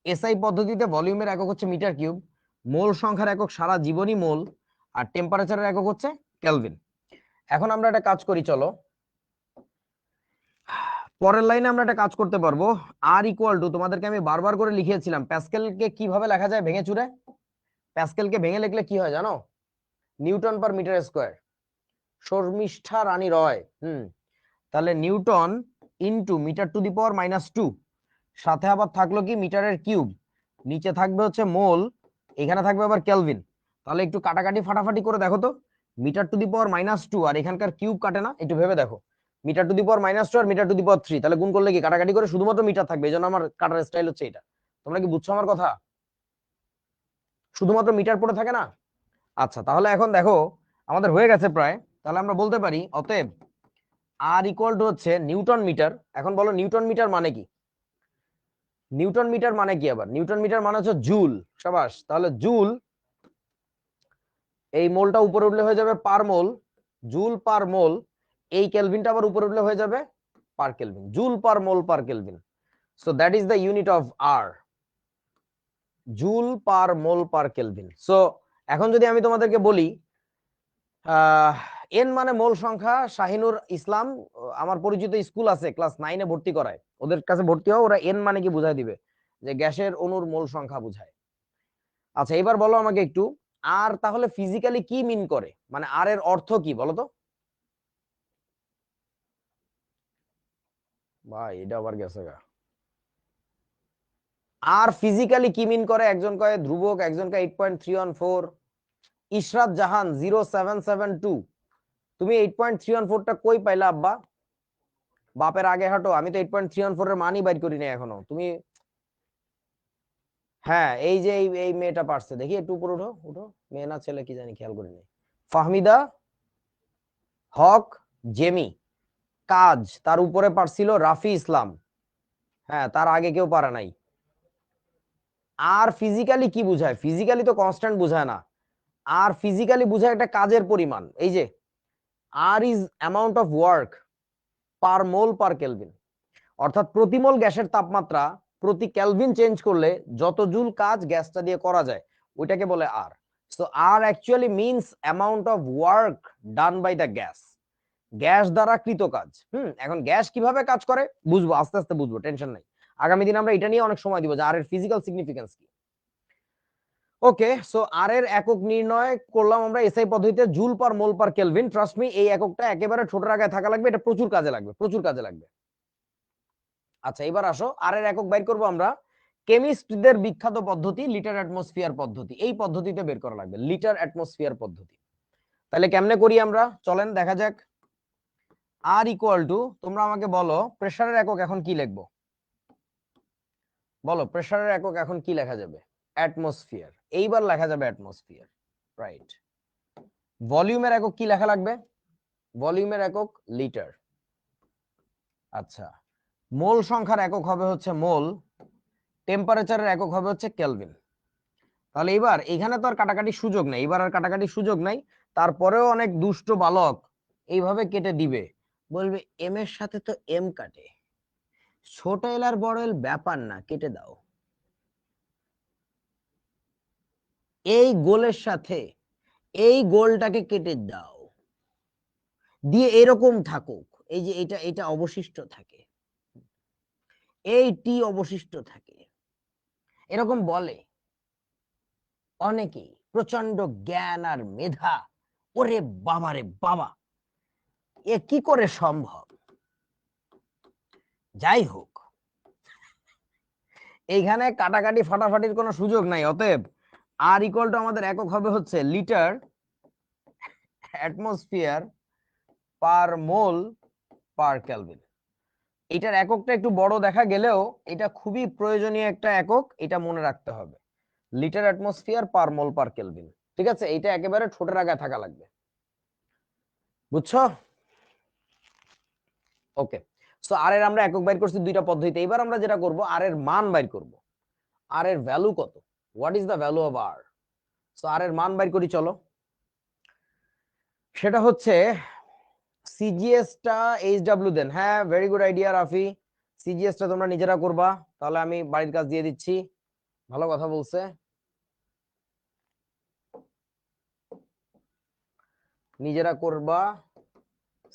এসআই পদ্ধতিতে ভলিউমের একক হচ্ছে মিটার কিউব, মোল সংখ্যার একক সারা জীবনই মোল, আর টেম্পারেচারের একক হচ্ছে কেলভিন। এখন আমরা একটা কাজ করি, চলো পরের লাইনে আমরা একটা কাজ করতে পারবো। আর ইকুয়াল টু, তোমাদেরকে আমি বারবার করে লিখিয়েছিলাম প্যাসকেলকে কিভাবে লেখা যায় ভেঙে চুরে। প্যাসকেলকে ভেঙে লিখলে কি হয় জানো? Newton per metre square. Sharmistha Rani Roy, তাহলে newton into metre to the power -2, সাথে আবার থাকলো কি মিটারের কিউব, নিচে থাকবে হচ্ছে মোল, এখানে থাকবে আবার কেলভিন। তাহলে একটু কাটাকাটি ফাটাফাটি করে দেখো তো, মিটার টু দি পাওয়ার -2 আর এখানকার কিউব কাটে না, একটু ভেবে দেখো। মিটার টু দি পাওয়ার -2 আর মিটার টু দি পাওয়ার 3, তাহলে গুণ করলে কি কাটাকাটি করে শুধুমাত্র মিটার থাকবে, এই জন্য আমার কাটার স্টাইল হচ্ছে এটা। তোমরা কি বুঝছো আমার কথা? শুধুমাত্র মিটার পড়ে থাকে না। আচ্ছা তাহলে এখন দেখো আমাদের হয়ে গেছে প্রায়, তাহলে আমরা বলতে পারি অতএব আর ইকুয়াল টু হচ্ছে নিউটন মিটার। এখন বলো নিউটন মিটার মানে কি? নিউটন মিটার মানে কি? আবার নিউটন মিটার মানে হচ্ছে জুল। সাবাস, তাহলে জুল, এই মোলটা উপরে উঠলে হয়ে যাবে পার মোল, জুল পার মোল। এই কেলভিনটা আবার উপরে উঠলে হয়ে যাবে per kelvin, joule per mole per kelvin. So that is the unit of R, joule per mole per kelvin. So এখন যদি আমি তোমাদেরকে বলি এন মানে মোল সংখ্যা, শাহিনুর ইসলাম, আমার পরিচিত স্কুল আছে, ক্লাস 9-এ ভর্তি করায়, ওদের কাছে ভর্তি হও, ওরা এন মানে কি বুঝাই দিবে, যে গ্যাসের অণুর মোল সংখ্যা বুঝায়। আচ্ছা এবার বলো আমাকে একটু, আর তাহলে ফিজিক্যালি কি মিন করে, মানে আর এর অর্থ কি বলো তো? ভাই এটা আবার গেছে গা। আর ফিজিক্যালি কি মিন করে? একজন কয় ধ্রুবক, একজন কয় 8.314। ইশরাত জাহান 0772, তুমি 8.314টা কই পাইলা আব্বা? বাপের আগে হাঁটো, আমি তো 8.314 এর মানই বাইর করি না এখনো। তুমি হ্যাঁ এই যে এই মেয়েটা পারছে, দেখি একটু উপরে উঠো উঠো, মেয়ে না ছেলে কি জানি খেয়াল করিনি। ফাহমিদা হক জেমি, কাজ তার উপরে পারছিল রাফি ইসলাম, হ্যাঁ তার আগে কেউ পারে নাই। আর ফিজিক্যালি কি বুঝায়? ফিজিক্যালি তো কনস্ট্যান্ট বুঝায় না, আর ফিজিক্যালি বুঝায় একটা কাজের পরিমাণ। এই যে R is amount of work per mole per kelvin, অর্থাৎ প্রতি মোল গ্যাসের তাপমাত্রা প্রতি কেলভিন চেঞ্জ করলে যত জুল কাজ গ্যাসটা দিয়ে করা যায় ওইটাকে বলে R. So R actually means amount of work done by the gas, gas দ্বারা কৃত কাজ। এখন গ্যাস কিভাবে কাজ করে বুঝবো, আস্তে আস্তে বুঝবো, টেনশন নাই। আগামী দিন আমরা এটা নিয়ে অনেক সময় দিব যে আর এর ফিজিক্যাল সিগনিফিকেন্স কি। ওকে, সো আর এর একক নির্ণয় করলাম আমরা এসআই পদ্ধতিতে, joule per mole per kelvin. Trust me এই এককটা একেবারে ছোট আগে থাকা লাগবে, এটা প্রচুর কাজে লাগবে, প্রচুর কাজে লাগবে। আচ্ছা এবার আসো আর এর একক বাইর করব আমরা কেমিস্টদের বিখ্যাত পদ্ধতি লিটার অ্যাটমসফিয়ার পদ্ধতি, এই পদ্ধতিতে বের করা লাগবে লিটার অ্যাটমসফিয়ার পদ্ধতি। তাহলে কেমনে করি আমরা, চলেন দেখা যাক। আর ইকুয়াল টু, তোমরা আমাকে বলো প্রেসারের একক এখন কি লিখবো, বলো প্রেসারের একক এখন কি লেখা যাবে? অ্যাটমসফিয়ার, এইবার লেখা যাবে অ্যাটমসফিয়ার, রাইট। ভলিউমের একক কি লেখা লাগবে? ভলিউমের একক লিটার। আচ্ছা, মোল সংখ্যার একক হবে হচ্ছে মোল, টেম্পারেচারের একক হবে হচ্ছে কেলভিন। তাহলে এবার এখানে তো আর কাটাকাটি সুযোগ নাই, এবার আর কাটাকাটি সুযোগ নাই। তারপরেও অনেক দুষ্ট বালক এইভাবে কেটে দিবে, বলবে এম এর সাথে তো এম কাটে, ছোট এল আর বড় এল ব্যাপার না, কেটে দাও। এই গোলের সাথে এই গোলটাকে কেটে দাও, দিয়ে এরকম থাকুক, এই যে এটা এটা অবশিষ্ট থাকে, এই টি অবশিষ্ট থাকে, এরকম বলে অনেকেই। প্রচন্ড জ্ঞান আর মেধা, ওরে বাবা রে বাবা, এ কি করে সম্ভব? যাই হোক, এইখানে কাটাকাটি ফাটাফাটির কোনো সুযোগ নাই। অতএব আর ইকুয়াল টু আমাদের একক হবে হচ্ছে litre atmosphere per mole per kelvin. এটার এককটা একটু বড় দেখা গেলেও এটা খুবই প্রয়োজনীয় একটা একক, এটা মনে রাখতে হবে, litre atmosphere per mole per kelvin. ঠিক আছে, এটা একেবারে ছোটের আগে থাকা লাগবে, বুঝছো? ওকে, সো আর এর আমরা একক বাইর করছি দুইটা পদ্ধতিতে। এবার আমরা যেটা করব আর এর মান বাইর করব, আর এর ভ্যালু কত, what is the value of R. So R এর মান বাইর করি চলো। সেটা হচ্ছে সিজিএস টা এইচডব্লিউ দেন, হ্যাঁ very good idea Rafi, CGS টা তোমরা নিজেরা করবা, তাহলে আমি বাড়ির কাজ দিয়ে দিচ্ছি, ভালো কথা বলছে। নিজেরা করবা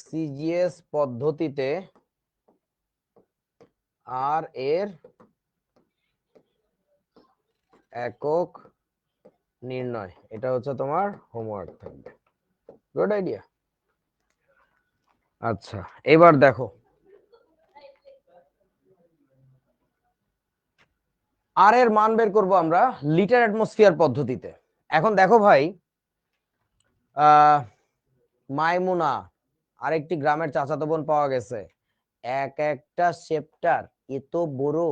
সিজিএস পদ্ধতিতে আর এর একক নির্ণয়, এটা হচ্ছে তোমার হোমওয়ার্ক থাকবে, গুড আইডিয়া। আচ্ছা এবার দেখো আর এর মান বের করব আমরা লিটার অ্যাটমসফিয়ার পদ্ধতিতে। এখন দেখো ভাই, মাইমুনা আরেকটি গ্রামের চাচাতো বোন পাওয়া গেছে, এক একটা চ্যাপ্টার এত বড়,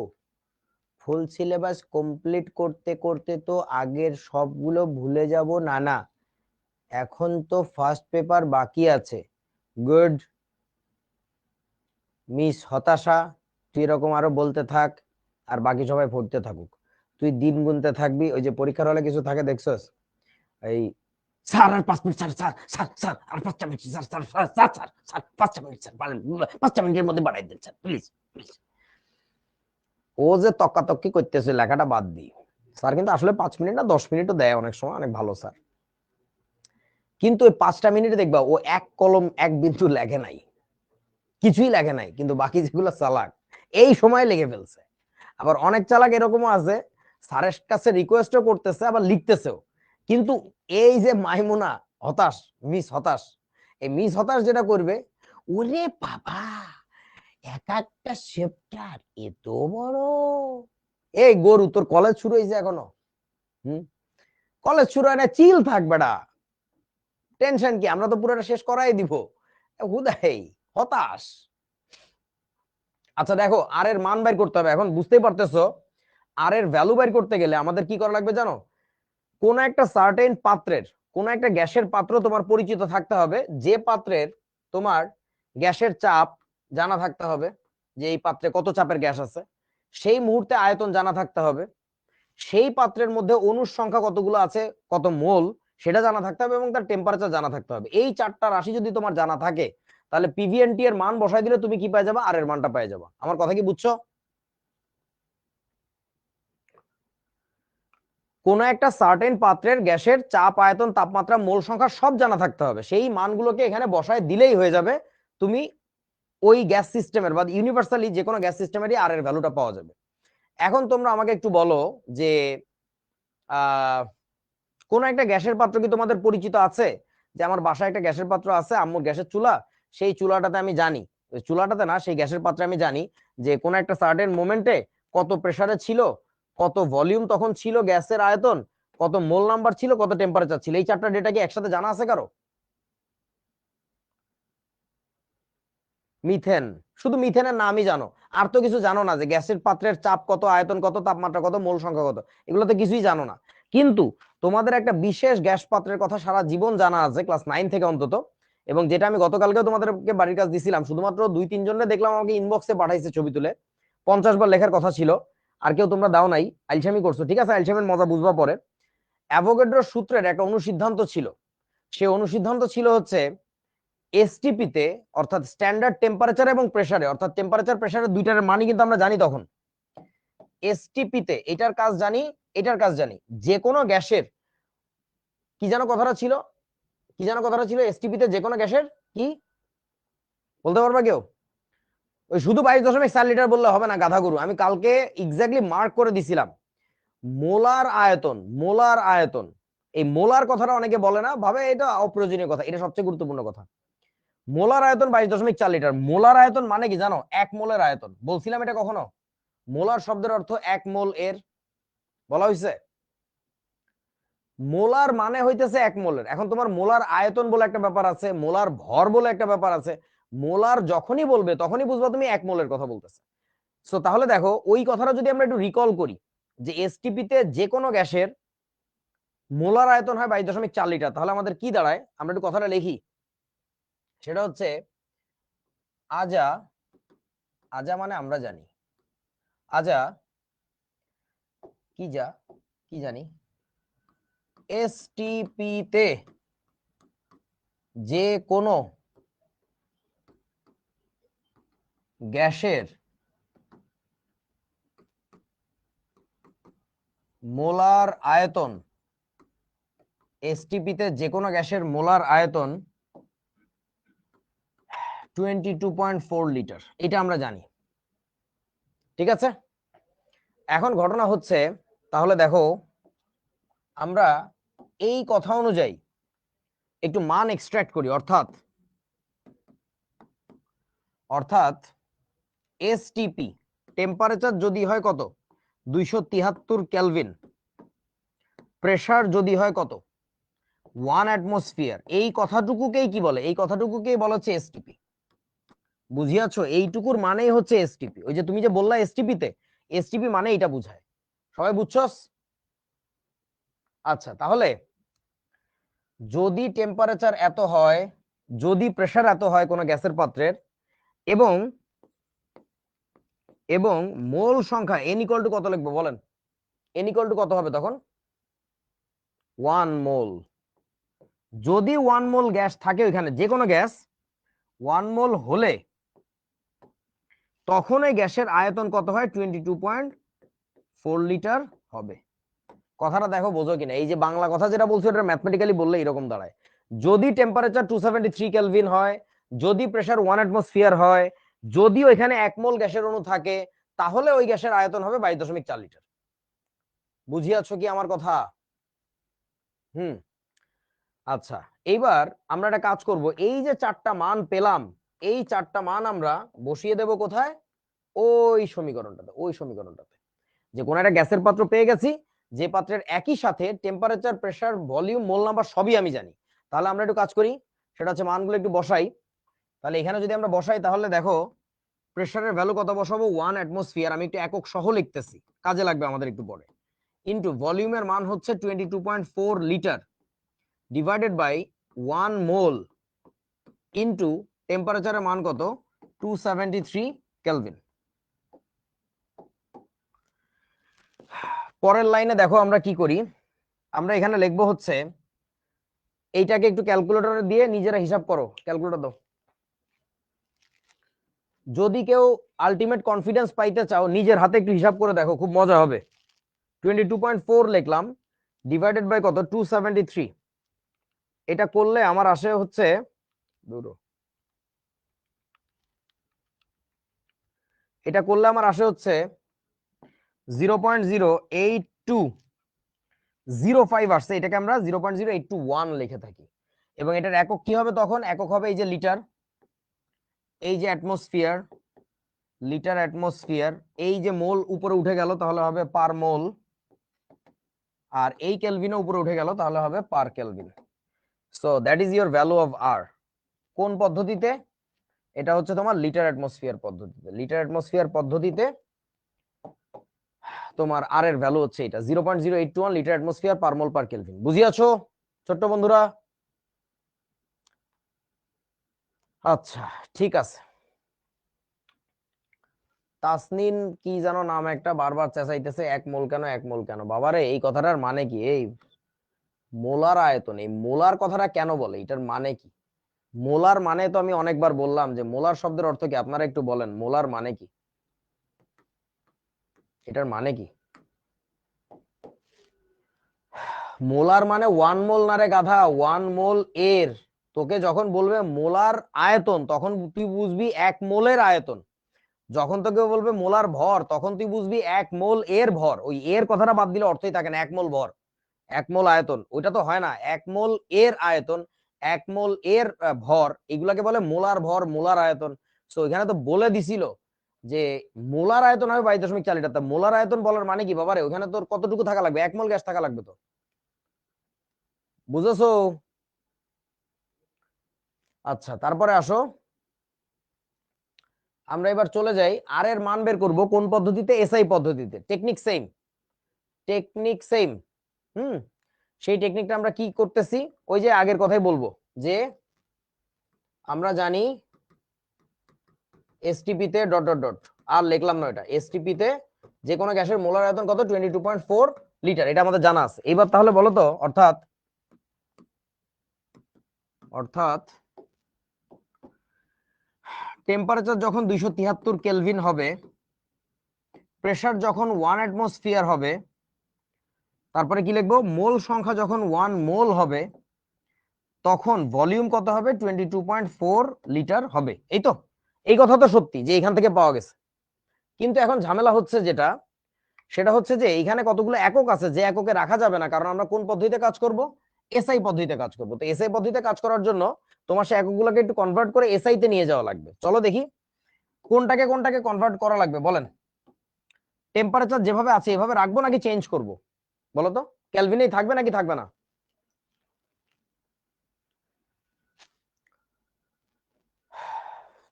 ফুল সিলেবাস কমপ্লিট করতে করতে তো আগের সবগুলো ভুলে যাব। না না, এখন তো ফার্স্ট পেপার বাকি আছে। গুড মিস হতাশা, তুই এরকম আরো বলতে থাক, আর বাকি সবাই পড়তে থাকুক, তুই দিন গুনতে থাকবি। ওই যে পরীক্ষার হলে কিছু থাকে দেখছস, এই স্যার আর 5 minute, sir sir sir sir আর 5 minute, sir sir sir sir sir sir 5 minute, sir 5 মিনিটের মধ্যে বাড়াই দেন স্যার প্লিজ প্লিজ। ও যে তক্কাতক্কি করতেছে লেখাটা বাদ দি, স্যার কিন্তু আসলে 5 মিনিট না 10 মিনিটও দেয় অনেক সময়, অনেক ভালো স্যার। কিন্তু ওই 5টা মিনিটে দেখবা ও এক কলম এক বিন্দু লেখে নাই, কিছুই লেখে নাই, কিন্তু বাকি যেগুলো চালাক এই সময় লিখে ফেলছে। আবার অনেক চালাক এরকমও আছে, স্যারের কাছে রিকোয়েস্টও করতেছে আবার লিখতেছেও, কিন্তু এই যে মাইমুনা হতাশ, মিস হতাশ, এই মিস হতাশ যেটা করবে, ওরে বাবা এক একটা চ্যাপ্টার এত বড়। এই গরু, তোর কলেজ শুরু হয়েছে এখনো? কলেজ শুরু হয় না, চিল থাক বেটা, টেনশন কি, আমরা তো পুরোটা শেষ করাই দিব, হুদাই হতাশ। আচ্ছা দেখো আর এর মান বের করতে হবে, এখন বুঝতেই পারতেছো আর এর ভ্যালু বের করতে গেলে আমাদের কি করা লাগবে জানো? কোন একটা সার্টেন পাত্রের, কোন একটা গ্যাসের পাত্র তোমার পরিচিত থাকতে হবে, যে পাত্রের তোমার গ্যাসের চাপ জানা থাকতে হবে, যে এই পাত্রে কত চাপের গ্যাস আছে, সেই মুহূর্তে আয়তন জানা থাকতে হবে, সেই পাত্রের মধ্যে অণুর সংখ্যা কতগুলো আছে, কত মোল, সেটা জানা থাকতে হবে, এবং তার টেম্পারেচার জানা থাকতে হবে। এই চারটা রাশি যদি তোমার জানা থাকে, তাহলে পিভিএনটি এর মান বসাই দিলে তুমি কি পাই যাবা? আর এর মানটা পাই যাবা। আমার কথা কি বুঝছো? কোন একটা সার্টেন পাত্রের গ্যাসের চাপ, আয়তন, তাপমাত্রা, মোল সংখ্যা সব জানা থাকতে হবে, সেই মানগুলোকে এখানে বসায় দিলেই হয়ে যাবে, তুমি ওই গ্যাস সিস্টেমের বা ইউনিভার্সালি যে কোনো গ্যাস সিস্টেমেরই আর এর ভ্যালুটা পাওয়া যাবে। এখন তোমরা আমাকে একটু বলো যে কোন একটা গ্যাসের পাত্র কি তোমাদের পরিচিত আছে? যে আমার বাসায় একটা গ্যাসের পাত্র আছে, আম্মুর গ্যাসের চুলা, সেই চুলাটাতে আমি জানি, চুলাটাতে না, সেই গ্যাসের পাত্রে আমি জানি যে কোন একটা সার্টেন মোমেন্টে কত প্রেসারে ছিল, কত ভলিউম তখন ছিল, গ্যাসের আয়তন কত, মোল নাম্বার ছিল, কত টেম্পারেচার ছিল। এই চারটা ডেটা কি একসাথে জানা আছে কারো? মিথেন, শুধু মিথেনের নামই জানো, আর তো কিছু জানো না, যে গ্যাসের পাত্রের চাপ কত, আয়তন কত, তাপমাত্রা কত, মোল সংখ্যা কত, এগুলো তো কিছুই জানো না। কিন্তু তোমাদের একটা বিশেষ গ্যাস পাত্রের কথা সারা জীবন জানা আছে, ক্লাস 9 থেকে অন্তত, এবং যেটা আমি গতকালকেও তোমাদেরকে বাড়ির কাজ দিছিলাম, শুধুমাত্র 2-3 জনের দেখলাম আমাকে ইনবক্সে পাঠাইছে ছবি তুলে, 50 বার লেখার কথা ছিল, আর কেউ তোমরা দাও নাই, আলসামি করছো। ঠিক আছে, আলসামের মজা বুঝবা পরে। অ্যাভোগাড্রো সূত্রের একটা অনুসিদ্ধান্ত ছিল, সে অনুসিদ্ধান্ত ছিল হচ্ছে এসটিপি তে, অর্থাৎ স্ট্যান্ডার্ড টেম্পারেচার এবং প্রেসারে, অর্থাৎ টেম্পারেচার প্রেসারের দুইটার মানই কিন্তু আমরা জানি তখন। এসটিপি তে এটার কাজ জানি, এটার কাজ জানি, যে কোনো গ্যাসের, কি যেন কথাটা ছিল, কি যেন কথাটা ছিল, এসটিপি তে যে কোনো গ্যাসের কি বলতে পারবা কেউ? ওই শুধু 22.4 লিটার বললে হবে না গাধা গরু, আমি কালকে এক্স্যাক্টলি মার্ক করে দিছিলাম। মোলার আয়তন, মোলার আয়তন, এই মোলার কথাটা অনেকে বলে না, ভাবে এটা অপ্রয়োজনীয় কথা, এটা সবচেয়ে গুরুত্বপূর্ণ কথা। মোলার আয়তন 22.4 লিটার। মোলার আয়তন মানে কি জানো? 1 মোলের আয়তন। বলছিলাম এটা কখনো? মোলার শব্দের অর্থ 1 মোল এর, বলা হয়েছে। মোলার মানে হইতেছে 1 মোলের। এখন তোমার মোলার আয়তন বলে একটা ব্যাপার আছে, মোলার ভর বলে একটা ব্যাপার আছে। মোলার যখনই বলবে তখনই বুঝবা তুমি 1 মোলের কথা বলতেছে। সো তাহলে দেখো, ওই কথাটা যদি আমরা একটু রিকল করি, যে এসটিপি তে যে কোনো গ্যাসের মোলার আয়তন হয় 22.4 লিটার, তাহলে আমাদের কি দাঁড়ায়? আমরা একটু কথাটা লিখি। সেটা হচ্ছে আজা, আজা মানে আমরা জানি, আজা কি যা, কি জানি, এসটিপি তে যে কোনো গ্যাসের মোলার আয়তন, এসটিপি তে যে কোনো গ্যাসের মোলার আয়তন 22.4 লিটার, এটা আমরা জানি। ঠিক আছে, এখন ঘটনা হচ্ছে, তাহলে দেখো আমরা এই কথা অনুযায়ী একটু মান এক্সট্রাক্ট করি, অর্থাৎ অর্থাৎ এসটিপি টেম্পারেচার যদি হয় কত, 273 কেলভিন, প্রেসার যদি হয় কত, 1 অ্যাটমসফিয়ার, এই কথাটুকুকেই কি বলে? এই কথাটুকুকেই বলা হচ্ছে এসটিপি। বুঝিয়াছো? এইটুকুর মানেই হচ্ছে এসটিপি। ওই যে তুমি যে বললা এসটিপি তে, এসটিপি মানে এটা বুঝায়। সবাই বুঝছস? আচ্ছা, তাহলে যদি টেম্পারেচার এত হয়, যদি প্রেসার এত হয় কোনো গ্যাসের পাত্রের, এবং এবং মোল সংখ্যা n ইকুয়াল টু কত লিখবো বলেন? n ইকুয়াল টু কত হবে তখন? 1 মোল। যদি 1 মোল গ্যাস থাকে ওইখানে, যে কোনো গ্যাস 1 মোল হলে, তখন এই গ্যাসের আয়তন কত হয়? 22.4 লিটার হবে। কথাটা দেখো বোঝো কিনা, এই যে বাংলা কথা যেটা বলছো এটা ম্যাথমেটিক্যালি বললে এরকম দাঁড়ায়। যদি টেম্পারেচার 273 কেলভিন হয়, যদি প্রেসার 1 অ্যাটমসফিয়ার হয়, যদি ওইখানে 1 মোল গ্যাসের অণু থাকে, তাহলে ওই গ্যাসের আয়তন হবে 22.4 লিটার। বুঝিয়াছো কি আমার কথা? হুম, আচ্ছা, এইবার আমরা একটা কাজ করব, এই যে চারটা মান পেলাম, এই চারটা মান আমরা বসিয়ে দেব কোথায়? ওই সমীকরণটাতে, ওই সমীকরণটাতে। যে কোনো একটা গ্যাসের পাত্র পেয়ে গেছি, যে পাত্রের একই সাথে টেম্পারেচার, প্রেসার, ভলিউম, মোল নাম্বার সবই আমি জানি। তাহলে আমরা একটু কাজ করি, সেটা হচ্ছে মানগুলো একটু বসাই। তাহলে এখানে যদি আমরা বসাই, তাহলে দেখো প্রেসারের ভ্যালু কত বসাবো 1 অ্যাটমসফিয়ার, আমি একটু একক সহ লিখতেছি, কাজে লাগবে আমাদের একটু পরে, ইনটু ভলিউমের মান হচ্ছে 22.4 litre divided by 1 mole into টেম্পারেচারের মান কত 273 কেলভিন। পরের লাইনে দেখো আমরা কি করি, আমরা এখানে লিখবো হচ্ছে এইটাকে একটু ক্যালকুলেটরে দিয়ে নিজেরা হিসাব করো, ক্যালকুলেটর দাও। যদি কেউ আলটিমেট কনফিডেন্স পাইতে চাও নিজের হাতে একটু হিসাব করে দেখো, খুব মজা হবে। 22.4 লিখলাম ডিভাইডেড বাই কত 273, এটা করলে আমার আসে হচ্ছে এটা করলে আমার আসে হচ্ছে 0.08205 আসছে, এটাকে আমরা 0.0821 লিখে থাকি। এবং এটার একক কি হবে তখন, একক হবে এই যে লিটার, এই যে অ্যাটমসফিয়ার, লিটার অ্যাটমসফিয়ার, এই যে মোল উপরে উঠে গেল তাহলে হবে পার মোল, আর এই কেলভিনও উপরে উঠে গেল তাহলে হবে per kelvin. So that is your value of R. কোন পদ্ধতিতে? এটা হচ্ছে তোমার লিটার অ্যাটমসফিয়ার পদ্ধতিতে। লিটার অ্যাটমসফিয়ার পদ্ধতিতে তোমার আর এর ভ্যালু হচ্ছে এটা 0.0821 litre atmosphere per mole per kelvin. বুঝিয়াছো ছোট্ট বন্ধুরা? আচ্ছা ঠিক আছে। তাসনিন কি জানো নাম একটা বারবার চেঁচাইতেছে, এক মোল কেন এক মোল কেন। বাবারে এই কথাটার মানে কি? এই মোলার আয়তন, এই মোলার কথাটা কেন বলে, এটার মানে কি? মোলার মানে তো আমি অনেকবার বললাম যে মোলার শব্দের অর্থ কি, আপনারা একটু বলেন মোলার মানে কি, এটার মানে কি? মোলার মানে 1 মোল না রে গাধা, 1 মোল এর। তোকে যখন বলবে মোলার আয়তন তখন তুই বুঝবি 1 মোলের আয়তন। যখন তোকে বলবে মোলার ভর তখন তুই বুঝবি 1 মোল এর ভর। ওই এর কথাটা বাদ দিলে অর্থই থাকে না। 1 মোল ভর, 1 মোল আয়তন, ওইটা তো হয় না। 1 মোল এর আয়তন, 1 মোল এর ভর, এগুলাকে বলে মোলার ভর, মোলার আয়তন। তো এখানে তো বলে দিছিল যে মোলার আয়তন হবে 22.4 লিটার। তা মোলার আয়তন বলার মানে কি বাবারে? ওখানে তোর কতটুকু থাকা লাগবে? 1 মোল গ্যাস থাকা লাগবে তো। বুঝেছো? আচ্ছা তারপরে আসো, আমরা এবার চলে যাই আর এর মান বের করব কোন পদ্ধতিতে? এসআই পদ্ধতিতে। Technique same, technique same. সেই টেকনিকটা আমরা কি করতেছি, ওই যে আগের কথাই বলবো যে আমরা জানি এসটিপি তে ডট ডট ডট, আর লিখলাম না এটা, এসটিপি তে যে কোনো গ্যাসের মোলার আয়তন কত 22.4 লিটার, এটা আমাদের জানা আছে। এবার তাহলে বলো তো, অর্থাৎ অর্থাৎ টেম্পারেচার যখন 273 কেলভিন হবে, প্রেসার যখন 1 অ্যাটমসফিয়ার হবে, তারপরে কি লিখবো, মোল সংখ্যা যখন 1 মোল হবে, তখন ভলিউম কত হবে 22.4 লিটার হবে। এই তো, এই কথা তো সত্যি যে এখান থেকে পাওয়া গেছে। কিন্তু এখন ঝামেলা হচ্ছে যেটা, সেটা হচ্ছে যে এইখানে কতগুলো একক আছে যে এককে রাখা যাবে না, কারণ আমরা কোন পদ্ধতিতে কাজ করব? এসআই পদ্ধতিতে কাজ করব। তো এসআই পদ্ধতিতে কাজ করার জন্য তোমার সে এককগুলোকে একটু কনভার্ট করে এসআই তে নিয়ে যাওয়া লাগবে। চলো দেখি কোনটাকে কোনটাকে কনভার্ট করা লাগবে বলেন। টেম্পারেচার যেভাবে আছে এভাবে রাখবো নাকি চেঞ্জ করব বলো তো? কেলভিনেই থাকবে নাকি থাকবে না?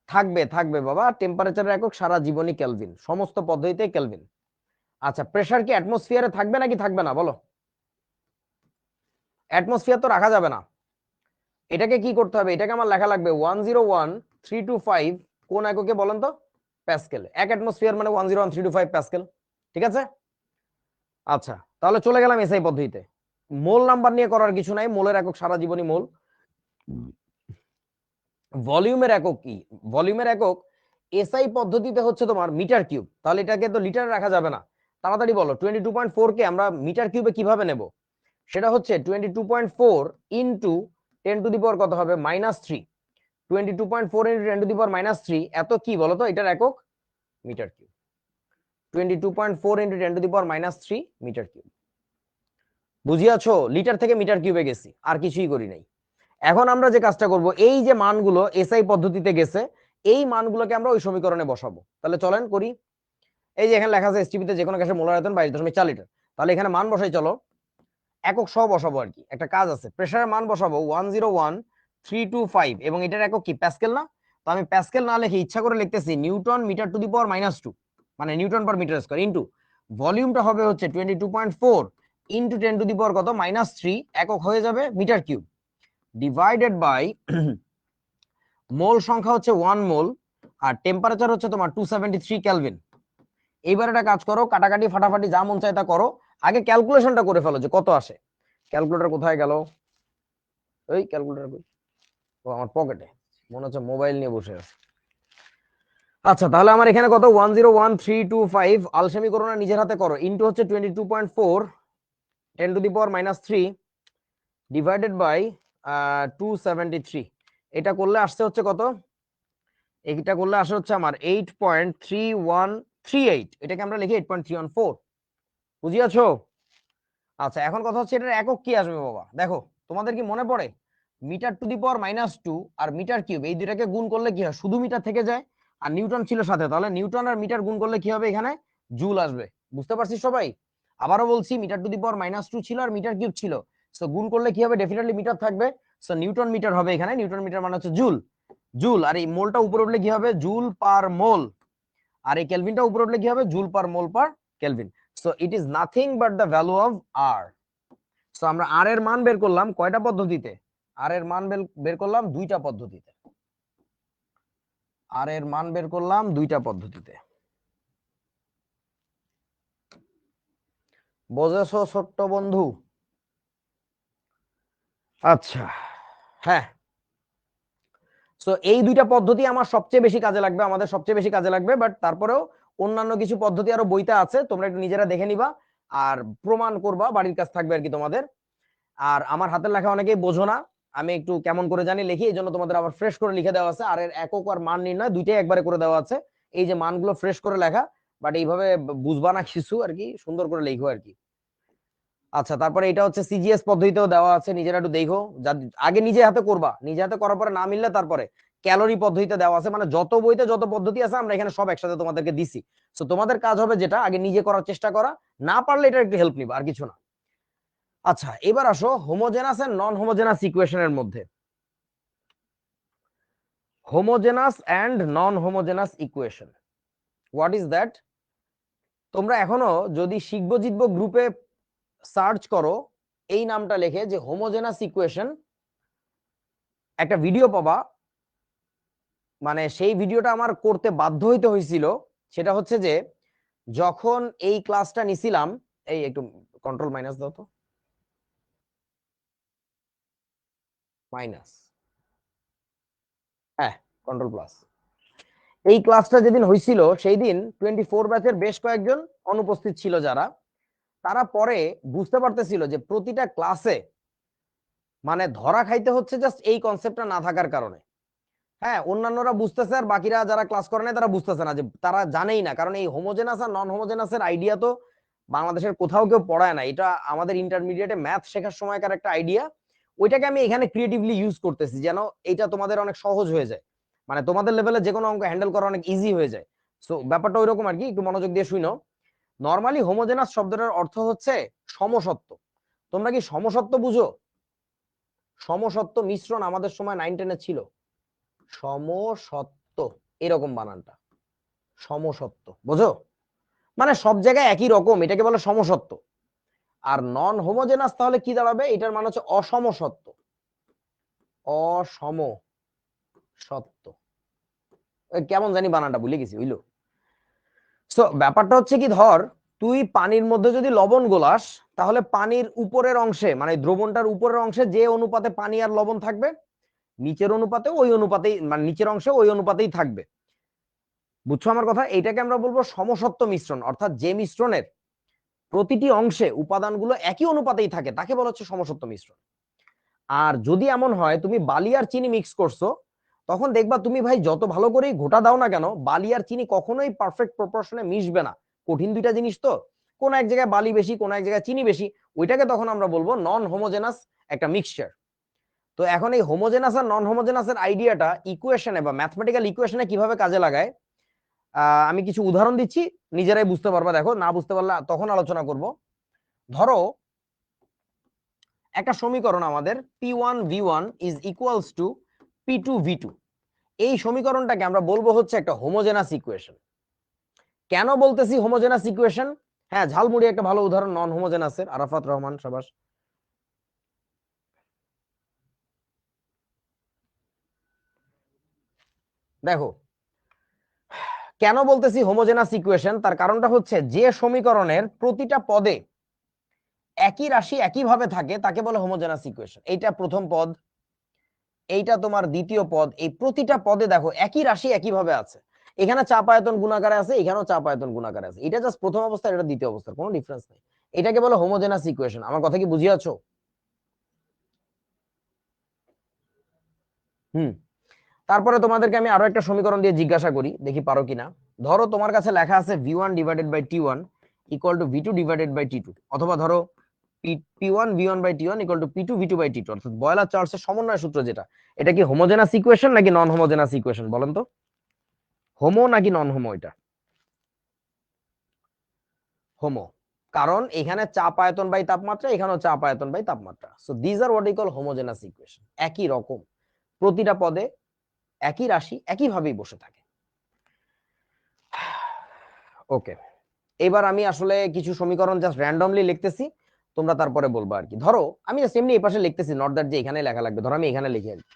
থাকবে, থাকবে বাবা। টেম্পারেচারের একক সারা জীবনই কেলভিন, সমস্ত পদ্ধতিতে কেলভিন। আচ্ছা প্রেসার কি অ্যাটমসফিয়ারে থাকবে নাকি থাকবে না বলো? অ্যাটমসফিয়ার তো রাখা যাবে না। এটাকে কি করতে হবে? এটাকে আমার লেখা লাগবে 101325, কোন এককে বলেন তো? প্যাসকেল। 1 অ্যাটমসফিয়ার মানে 101325 প্যাসকেল। ঠিক আছে? আচ্ছা তাহলে চলে গেলাম এসআই পদ্ধতিতে। মোল নাম্বার নিয়ে করার কিছু নাই, মোলের একক সারা জীবনই মোল। ভলিউমের একক কি? ভলিউমের একক এসআই পদ্ধতিতে হচ্ছে তোমার মিটার কিউব। তাহলে এটাকে তো লিটারে রাখা যাবে না। তাড়াতাড়ি বলো 22.4 কে আমরা মিটার কিউবে কিভাবে নেব? সেটা হচ্ছে 22.4 ইন্টু 10⁻³ কত হবে? -3। 22.4 ইন্টু 10⁻³ এত কি বলতো? এটার একক metre cube. 22.4 into 10⁻³ metre cube. বুঝিয়াছো? লিটার থেকে মিটার কিউবে গেছি, আর কিছুই করি নাই। এখন আমরা যে কাজটা করব, এই যে মানগুলো এসআই পদ্ধতিতে গেছে, এই মানগুলোকে আমরা ওই সমীকরণে বসাবো। তাহলে চলেন করি। এই যে এখানে লেখা আছে এসটিপিতে যে কোনো গ্যাসের মোলার আয়তন 22.4 লিটার। তাহলে এখানে মান বসাই, চলো একক সহ বসাবো আর কি। একটা কাজ আছে, প্রেসারের মান বসাবো 101325 এবং এটার একক কি? প্যাসকেল না? তো আমি প্যাসকেল না লিখে ইচ্ছা করে লিখতেছি newton metre to the power -2, মানে newton per metre square, into ভলিউমটা হবে হচ্ছে 22.4 ইনটু 10 টু দি পাওয়ার কত -3 একক হয়ে যাবে metre cube, divided by mole সংখ্যা হচ্ছে 1 মোল, আর টেম্পারেচার হচ্ছে তোমার 273 কেলভিন। এইবার একটা কাজ করো, কাটাকাটি ফাটাফাটি যা মন চায় তা করো, আগে ক্যালকুলেশনটা করে ফেলো যে কত আসে। ক্যালকুলেটর কোথায় গেল? ওই ক্যালকুলেটর কই? ও আমার পকেটে, মনে হচ্ছে মোবাইল নিয়ে বসে আছে। আচ্ছা, তাহলে আমার এখানে কত 101325, আলসেমি করো না, নিজের হাতে করো, ইনটু হচ্ছে 22.4 10 to the power -3 divided by 273। এটা করলে আসছে হচ্ছে কত? এইটা করলে আসে হচ্ছে আমার 8.3138, এটাকে আমরা লিখি 8.314। বুঝিয়াছো? আচ্ছা, এখন কথা হচ্ছে এটার একক কি আসবে বাবা? দেখো, তোমাদের কি মনে পড়ে মিটার টু দি পাওয়ার -2 আর মিটার কিউব এই দুটাকে গুণ করলে কি হয়? শুধু মিটার থেকে যায়, আর নিউটন ছিল সাথে, তাহলে নিউটন আর মিটার গুণ করলে কি হবে? এখানে জুল আসবে। বুঝতে পারছিস সবাই? আবারও বলছি, মিটার টু দি পাওয়ার -2 ছিল আর মিটার কিউব ছিল, সো গুণ করলে কি হবে? ডেফিনেটলি মিটার থাকবে, সো নিউটন মিটার হবে এখানে। নিউটন মিটার মানে হচ্ছে জুল। জুল, আর এই মোলটা উপরে উঠলে কি হবে? জুল পার মোল, আর এই কেলভিনটা উপরে উঠলে কি হবে? Joule per mole per kelvin. So it is nothing but the value of R. So আমরা আর এর মান বের করলাম কয়টা পদ্ধতিতে? আর এর মান বের করলাম দুইটা পদ্ধতিতে। আর এর মান বের করলাম দুইটা পদ্ধতিতে। বুঝেছো ছোট্ট বন্ধু? আচ্ছা, হ্যাঁ। সো এই দুইটা পদ্ধতি আমার সবচেয়ে বেশি কাজে লাগবে, আমাদের সবচেয়ে বেশি কাজে লাগবে, বাট তারপরেও অন্যান্য কিছু পদ্ধতি আরো বইতে আছে, তোমরা একটু নিজেরা দেখে নিবা আর প্রমাণ করবা, বাড়ির কাজ থাকবে আর কি তোমাদের। আর আমার হাতের লেখা অনেকেই বোঝো না, আমি একটু কেমন করে জানি লিখি, এই জন্য তোমাদের আবার ফ্রেশ করে লিখে দেওয়া আছে। আর এর একক আর মান নির্ণয় দুইটাই একবারে করে দেওয়া আছে, এই যে মানগুলো ফ্রেশ করে লেখা, বাট এইভাবে বুঝবা না কিছু আর কি, সুন্দর করে লিখো আর কি। আচ্ছা, তারপরে এটা হচ্ছে সিজিএস পদ্ধতিতেও দেওয়া আছে, নিজেরা একটু দেখো। আগে নিজে হাতে করবা, নিজে হাতে করার পরে না মিললে তারপরে ক্যালোরি পদ্ধতিতে দেওয়া আছে, মানে যত বইতে যত পদ্ধতি আছে আমরা এখানে সব একসাথে তোমাদেরকে দিছি। তো তোমাদের কাজ হবে যেটা, আগে নিজে করার চেষ্টা করা, না পারলে এটা একটু হেল্প নিবা, আর কিছু না। আচ্ছা, এবার আসো হোমোজেনাস এন্ড নন হোমোজেনাস ইকুয়েশনের মধ্যে। Homogeneous and non homogeneous equation, what is that? তোমরা এখনো যদি শিখবো জিতবো গ্রুপে সার্চ করো এই নামটা লিখে, যে হোমোজেনাস ইকুয়েশন, একটা ভিডিও পাবা। মানে সেই ভিডিওটা আমার করতে বাধ্য হইতে হয়েছিল, সেটা হচ্ছে যে যখন এই ক্লাসটা নিছিলাম, এই একটু কন্ট্রোল মাইনাস দাও তো, মাইনাস, হ্যাঁ, কন্ট্রোল প্লাস। এই ক্লাসটা যেদিন হয়েছিল সেই দিন 24 ব্যাচের বেশ কয়েকজন অনুপস্থিত ছিল, যারা তারা পরে বুঝতে পারতেছিল যে প্রতিটা ক্লাসে মানে ধরা খাইতে হচ্ছে জাস্ট এই কনসেপ্টটা না থাকার কারণে। হ্যাঁ, অন্যান্যরা বুঝতেছে আর বাকিরা যারা ক্লাস করে না তারা বুঝতেছে না, যে তারা জানেই না, কারণ এই হোমোজেনাস আর নন হোমোজেনাসের আইডিয়া তো বাংলাদেশের কোথাও কেউ পড়ায় না, এটা আমাদের ইন্টারমিডিয়েটে ম্যাথ শেখার সময়কার একটা আইডিয়া। ওইটাকে আমি এখানে ক্রিয়েটিভলি ইউজ করতেছি যেন এটা তোমাদের অনেক সহজ হয়ে যায়, মানে তোমাদের লেভেলে যে কোনো অঙ্ক হ্যান্ডেল করা অনেক ইজি হয়ে যায়। সো ব্যাপারটা ওইরকম আর কি, একটু মনোযোগ দিয়ে শুনো। নর্মালি হোমোজেনাস শব্দটার অর্থ হচ্ছে সমসত্ব। তোমরা কি সমসত্ব বুঝো? সমসত্ব মিশ্রণ আমাদের সময় 9-10 ছিল, সমসত্ব, এরকম বানানটা, সমসত্ব, বুঝো? মানে সব জায়গায় একই রকম, এটাকে বলে সমসত্ব। আর নন হোমোজেনাস তাহলে কি দাঁড়াবে? এটার মানে হচ্ছে অসমসত্ব, অসমসত্ব। কেমন জানি বানানটা ভুলে গেছি, বুঝলো? সো ব্যাপারটা হচ্ছে কি, ধর তুই পানির মধ্যে যদি লবণ গোলাস, তাহলে পানির উপরের অংশে, মানে দ্রবণটার উপরের অংশে যে অনুপাতে পানি আর লবণ থাকবে, নিচের অনুপাতে ওই অনুপাতেই, মানে নিচের অংশে ওই অনুপাতেই থাকবে। বুঝছো আমার কথা? এইটাকে আমরা বলবো সমসত্ব মিশ্রণ, অর্থাৎ যে মিশ্রণের প্রতিটি অংশে উপাদানগুলো একই অনুপাতেই থাকে তাকে বলা হচ্ছে সমসত্ব মিশ্রণ। আর যদি এমন হয় তুমি বালি আর চিনি মিক্স করছো, তখন দেখবা তুমি ভাই যত ভালো করেই ঘোটা দাও না কেন, বালি আর চিনি কখনোই পারফেক্ট প্রপোর্শনে মিশবে না। কঠিন দুইটা জিনিস তো, কোন এক জায়গায় বালি বেশি, কোন এক জায়গায় চিনি বেশি, ওইটাকে তখন আমরা বলবো নন হোমোজেনাস একটা মিক্সচার। তো এখন এই হোমোজেনাস আর নন হোমোজেনাসের আইডিয়াটা ইকুয়েশনে বা ম্যাথমেটিক্যাল ইকুয়েশনে কিভাবে কাজে লাগায়, আমি কিছু উদাহরণ দিচ্ছি, নিজেরাই বুঝতে পারবা। দেখো, না বুঝতে পারলে তখন আলোচনা করব। ধরো একটা সমীকরণ আমাদের P1 V1 is equals to P2 V2, এই সমীকরণটাকে আমরা বলবো হচ্ছে একটা হোমোজেনাস ইকুয়েশন। কেন বলতেছি হোমোজেনাস ইকুয়েশন? হ্যাঁ, ঝালমুড়ি একটা ভালো উদাহরণ নন হোমোজেনাসের। আরাফাত রহমান, সাবাস। দেখো কেন বলতেছি হোমোজেনাস ইকুয়েশন, তার কারণটা হচ্ছে যে সমীকরণের প্রতিটা পদে একই রাশি একইভাবে থাকে তাকে বলে হোমোজেনাস ইকুয়েশন। এইটা প্রথম পদ, এইটা তোমার দ্বিতীয় পদ, এই প্রতিটা পদে দেখো একই রাশি একইভাবে আছে। এখানে চাপ আয়তন গুণাকারে আছে, এখানেও চাপ আয়তন গুণাকারে আছে। এটা জাস্ট প্রথম অবস্থা, এটা দ্বিতীয় অবস্থা, কোনো ডিফারেন্স নেই। এটাকে বলে হোমোজেনাস ইকুয়েশন। আমার কথা কি বুঝিয়াছো? হুম। তারপরে তোমাদেরকে আমি আরো একটা সমীকরণ দিয়ে জিজ্ঞাসা করি, দেখি পারো কিনা। ধরো তোমার কাছে লেখা আছে v1 divided by t1 equal to v2 divided by t2, অথবা ধরো p1 v1 by t1 equal two p2 v2 by t2, অর্থাৎ বয়লার চার্লসের সমন্বয় সূত্র যেটা। এটা কি হোমোজেনাস ইকুয়েশন নাকি নন হোমোজেনাস ইকুয়েশন বলেন তো? হোমো নাকি নন হোমো এটা? হোমো। কারণ এখানে চাপ আয়তন বাই তাপমাত্রা, এখানেও চাপ আয়তন বাই তাপমাত্রা। So these are what we call homogeneous equation. একই রকম, প্রতিটা পদে একই রাশি একইভাবেই বসে থাকে। ওকে, এবার আমি আসলে কিছু সমীকরণ জাস্ট র্যান্ডমলি লিখতেছি, তোমরা তারপরে বলবো আর কি। ধরো আমি জাস্ট এমনি এই পাশে লিখতেছি, নট দ্যাট যে এখানে লেখা লাগবে। ধরো আমি এখানে লিখি আর কি।